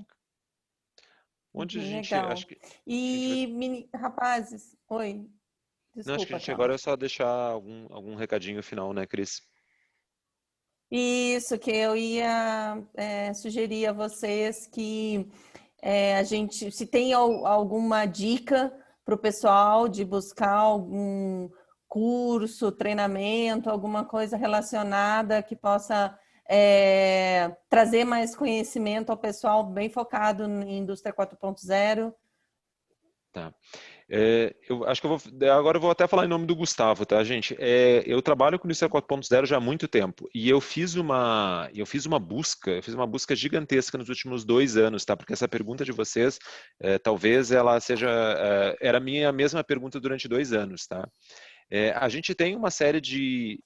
Speaker 3: Onde a gente,
Speaker 2: legal.
Speaker 3: acho que
Speaker 2: E, rapazes, oi. Desculpa,
Speaker 3: não, acho que a gente
Speaker 2: Cláudio.
Speaker 3: agora é só deixar algum recadinho final, né, Cris?
Speaker 2: Isso, que eu ia sugerir a vocês que a gente, se tem alguma dica para o pessoal de buscar algum curso, treinamento, alguma coisa relacionada que possa trazer mais conhecimento ao pessoal bem focado em Indústria 4.0.
Speaker 3: Tá. Eu acho que agora eu vou até falar em nome do Gustavo, tá, gente? Eu trabalho com Indústria 4.0 já há muito tempo e eu fiz uma busca gigantesca nos últimos 2 anos, tá? Porque essa pergunta de vocês, talvez ela seja, era a minha mesma pergunta durante 2 anos, tá? A gente tem uma série de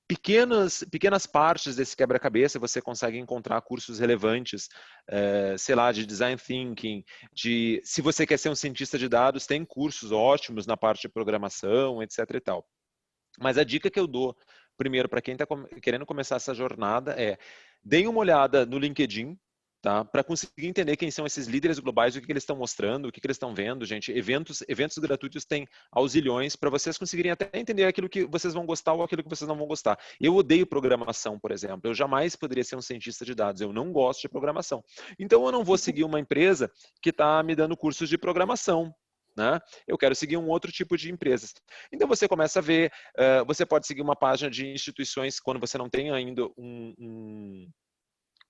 Speaker 3: pequenas partes desse quebra-cabeça, você consegue encontrar cursos relevantes, sei lá, de design thinking, se você quer ser um cientista de dados, tem cursos ótimos na parte de programação, etc e tal. Mas a dica que eu dou, primeiro, para quem está querendo começar essa jornada deem uma olhada no LinkedIn, tá? Para conseguir entender quem são esses líderes globais, o que eles estão mostrando, o que eles estão vendo, gente. Eventos gratuitos tem aos zilhões para vocês conseguirem até entender aquilo que vocês vão gostar ou aquilo que vocês não vão gostar. Eu odeio programação, por exemplo. Eu jamais poderia ser um cientista de dados. Eu não gosto de programação. Então, eu não vou seguir uma empresa que está me dando cursos de programação, né? Eu quero seguir um outro tipo de empresas. Então, você começa a ver, você pode seguir uma página de instituições quando você não tem ainda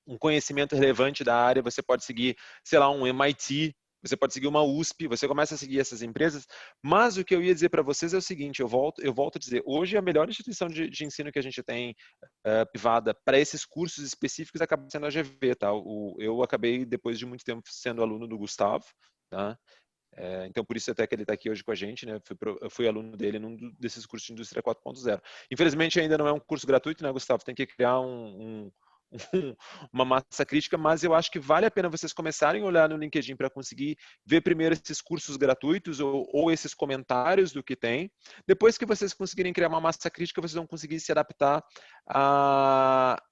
Speaker 3: um conhecimento relevante da área, você pode seguir, sei lá, um MIT, você pode seguir uma USP, você começa a seguir essas empresas, mas o que eu ia dizer para vocês é o seguinte, eu volto a dizer, hoje a melhor instituição de ensino que a gente tem privada para esses cursos específicos acaba sendo a GV, tá? Eu acabei, depois de muito tempo, sendo aluno do Gustavo, tá? Então, por isso até que ele está aqui hoje com a gente, né? Eu fui aluno dele num desses cursos de Indústria 4.0. Infelizmente, ainda não é um curso gratuito, né, Gustavo? Tem que criar uma massa crítica, mas eu acho que vale a pena vocês começarem a olhar no LinkedIn para conseguir ver primeiro esses cursos gratuitos ou esses comentários do que tem. Depois que vocês conseguirem criar uma massa crítica, vocês vão conseguir se adaptar a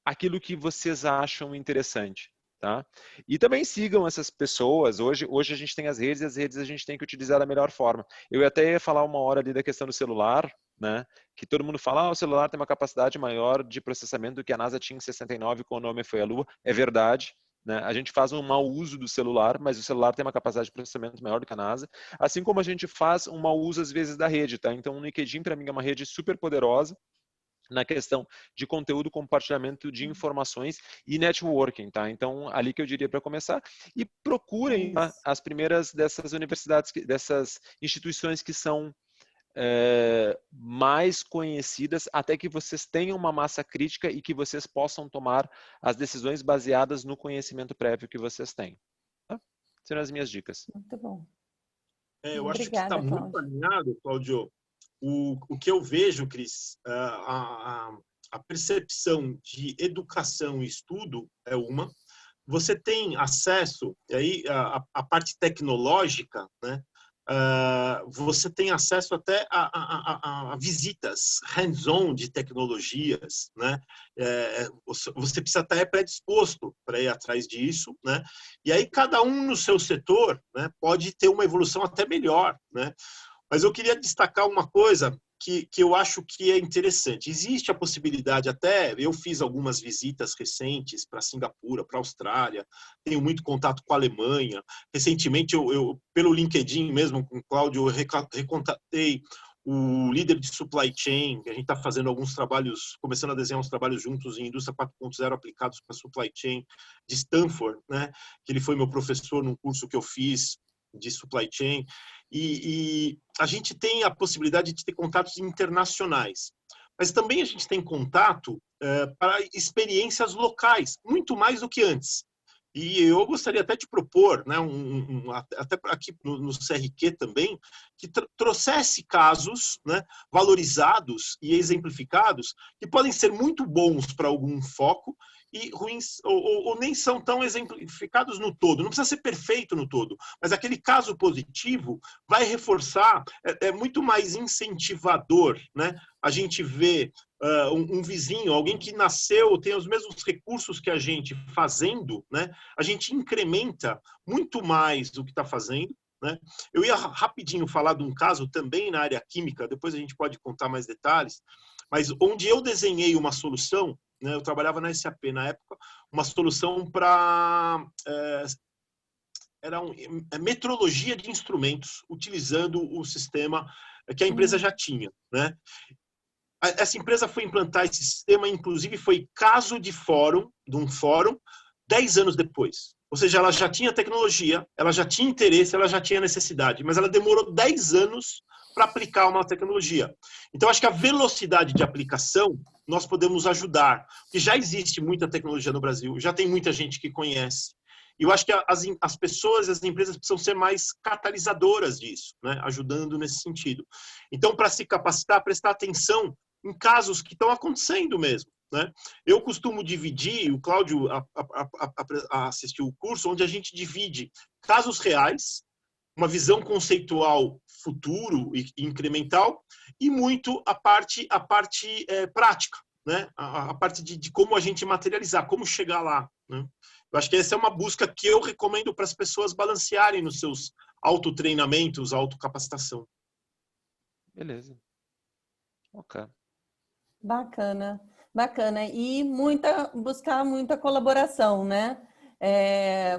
Speaker 3: aquilo que vocês acham interessante. Tá? E também sigam essas pessoas. Hoje a gente tem as redes, e as redes a gente tem que utilizar da melhor forma. Eu até ia falar uma hora ali da questão do celular, né? Que todo mundo fala, o celular tem uma capacidade maior de processamento do que a NASA tinha em 69, quando o homem foi à Lua. É verdade. Né? A gente faz um mau uso do celular, mas o celular tem uma capacidade de processamento maior do que a NASA, assim como a gente faz um mau uso às vezes da rede. Tá? Então o LinkedIn para mim é uma rede super poderosa, na questão de conteúdo, compartilhamento de informações e networking, tá? Então, ali que eu diria para começar. E procurem as primeiras dessas universidades, dessas instituições que são mais conhecidas, até que vocês tenham uma massa crítica e que vocês possam tomar as decisões baseadas no conhecimento prévio que vocês têm. Tá? Serão as minhas dicas.
Speaker 2: Muito bom.
Speaker 4: Eu acho que
Speaker 2: Obrigada,
Speaker 4: está muito alinhado, Cláudio. O que eu vejo, Cris, a percepção de educação e estudo é uma. Você tem acesso, e aí a parte tecnológica, né? Você tem acesso até a visitas hands-on de tecnologias, né? Você precisa estar predisposto para ir atrás disso, né? E aí cada um no seu setor, né, pode ter uma evolução até melhor, né? Mas eu queria destacar uma coisa que eu acho que é interessante. Existe a possibilidade até, eu fiz algumas visitas recentes para Singapura, para a Austrália, tenho muito contato com a Alemanha. Recentemente, pelo LinkedIn mesmo, com o Cláudio, eu recontatei o líder de supply chain, que a gente está fazendo alguns trabalhos, começando a desenhar uns trabalhos juntos em indústria 4.0 aplicados para supply chain de Stanford, né? Que ele foi meu professor num curso que eu fiz de supply chain. E a gente tem a possibilidade de ter contatos internacionais, mas também a gente tem contato para experiências locais, muito mais do que antes. E eu gostaria até de propor, né, até aqui no CRQ também, que trouxesse casos, né, valorizados e exemplificados, que podem ser muito bons para algum foco, e ruins, ou nem são tão exemplificados no todo. Não precisa ser perfeito no todo, mas aquele caso positivo vai reforçar, é muito mais incentivador, né? A gente vê um vizinho, alguém que nasceu, tem os mesmos recursos que a gente fazendo, né? A gente incrementa muito mais do que está fazendo, né? Eu ia rapidinho falar de um caso também na área química, depois a gente pode contar mais detalhes, mas onde eu desenhei uma solução, né, eu trabalhava na SAP na época, uma solução para metrologia de instrumentos, utilizando o sistema que a empresa já tinha, né? Essa empresa foi implantar esse sistema, inclusive foi caso de um fórum, 10 anos depois. Ou seja, ela já tinha tecnologia, ela já tinha interesse, ela já tinha necessidade, mas ela demorou 10 anos para aplicar uma tecnologia. Então, acho que a velocidade de aplicação nós podemos ajudar, porque já existe muita tecnologia no Brasil, já tem muita gente que conhece. E eu acho que as pessoas e as empresas precisam ser mais catalisadoras disso, né? Ajudando nesse sentido. Então, para se capacitar, prestar atenção em casos que estão acontecendo mesmo, né? Eu costumo dividir, o Cláudio assistiu o curso, onde a gente divide casos reais, uma visão conceitual futuro e incremental, e muito a parte prática, né? A parte de como a gente materializar, como chegar lá, né? Eu acho que essa é uma busca que eu recomendo para as pessoas balancearem nos seus autotreinamentos, autocapacitação.
Speaker 3: Beleza. Ok.
Speaker 2: Bacana, bacana. E buscar muita colaboração, né?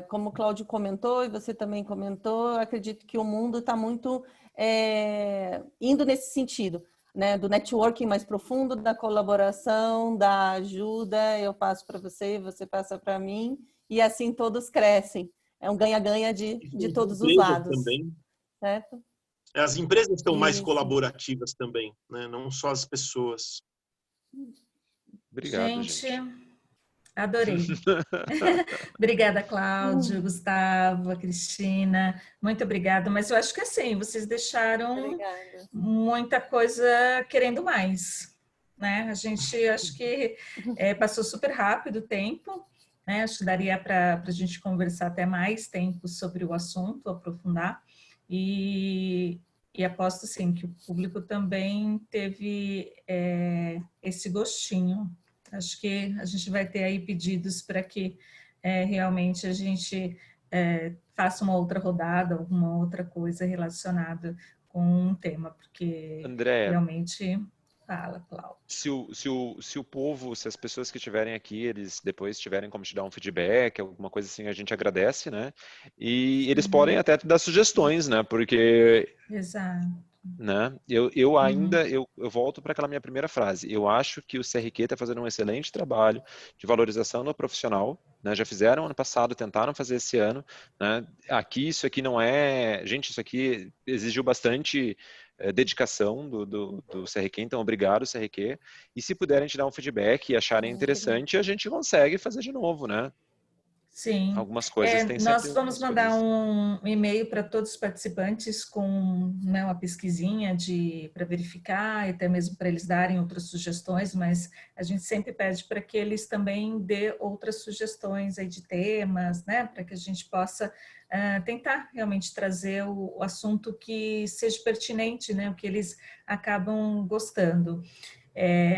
Speaker 2: Como o Cláudio comentou e você também comentou, eu acredito que o mundo está muito indo nesse sentido, né? Do networking mais profundo, da colaboração, da ajuda. Eu passo para você, você passa para mim, e assim todos crescem. É um ganha-ganha de todos os lados.
Speaker 4: Também.
Speaker 2: Certo?
Speaker 4: As empresas estão mais colaborativas também, né? Não só as pessoas.
Speaker 3: Obrigado,
Speaker 1: gente. Adorei. Obrigada, Cláudio, Gustavo, Cristina. Muito obrigada. Mas eu acho que assim, vocês deixaram muita coisa querendo mais, né? A gente acho que passou super rápido o tempo, né? Acho que daria para a gente conversar até mais tempo sobre o assunto, aprofundar. E aposto, sim, que o público também teve esse gostinho. Acho que a gente vai ter aí pedidos para que realmente a gente faça uma outra rodada, alguma outra coisa relacionada com um tema, porque
Speaker 3: Andréia,
Speaker 1: realmente... Fala, Cláudio.
Speaker 3: Se o povo, se as pessoas que estiverem aqui, eles depois tiverem como te dar um feedback, alguma coisa assim, a gente agradece, né? E eles podem até te dar sugestões, né? Porque
Speaker 1: Exato.
Speaker 3: né? Eu ainda, eu volto para aquela minha primeira frase. Eu acho que o CRQ está fazendo um excelente trabalho de valorização no profissional, né? Já fizeram ano passado, tentaram fazer esse ano, né? Isso aqui não é... Gente, isso aqui exigiu bastante dedicação do CRQ, então obrigado, CRQ. E se puderem te dar um feedback e acharem interessante, a gente consegue fazer de novo, né?
Speaker 1: Sim,
Speaker 3: Algumas coisas tem sempre
Speaker 1: nós vamos
Speaker 3: umas
Speaker 1: mandar
Speaker 3: coisas.
Speaker 1: um e-mail para todos os participantes com, né, uma pesquisinha para verificar e até mesmo para eles darem outras sugestões, mas a gente sempre pede para que eles também dê outras sugestões aí de temas, né, para que a gente possa tentar realmente trazer o assunto que seja pertinente, né, o que eles acabam gostando.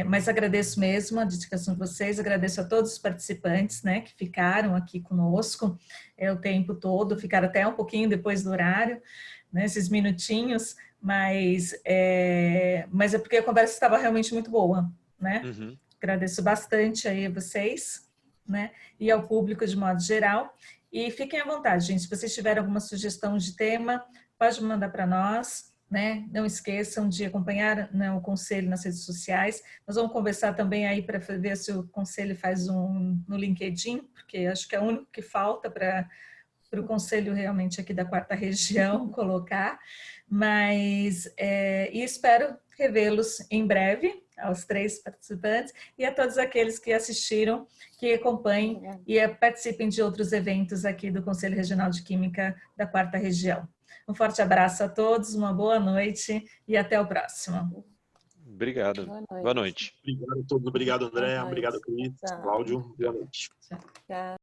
Speaker 1: Mas agradeço mesmo a dedicação de vocês, agradeço a todos os participantes, né, que ficaram aqui conosco o tempo todo, ficaram até um pouquinho depois do horário, né, esses minutinhos, mas é porque a conversa estava realmente muito boa, né?
Speaker 3: Uhum.
Speaker 1: Agradeço bastante aí a vocês, né, e ao público de modo geral, e fiquem à vontade, gente, se vocês tiverem alguma sugestão de tema, pode mandar para nós, né? Não esqueçam de acompanhar, né, o Conselho nas redes sociais. Nós vamos conversar também aí para ver se o Conselho faz no LinkedIn, porque acho que é o único que falta para o Conselho realmente aqui da 4ª Região colocar. Mas e espero revê-los em breve, aos 3 participantes, e a todos aqueles que assistiram, que acompanhem e participem de outros eventos aqui do Conselho Regional de Química da 4ª Região. Um forte abraço a todos, uma boa noite e até o próximo.
Speaker 3: Obrigado. Boa noite.
Speaker 4: Obrigado a todos. Obrigado, André. Obrigado, Cris. Cláudio. Boa noite.
Speaker 1: Tchau.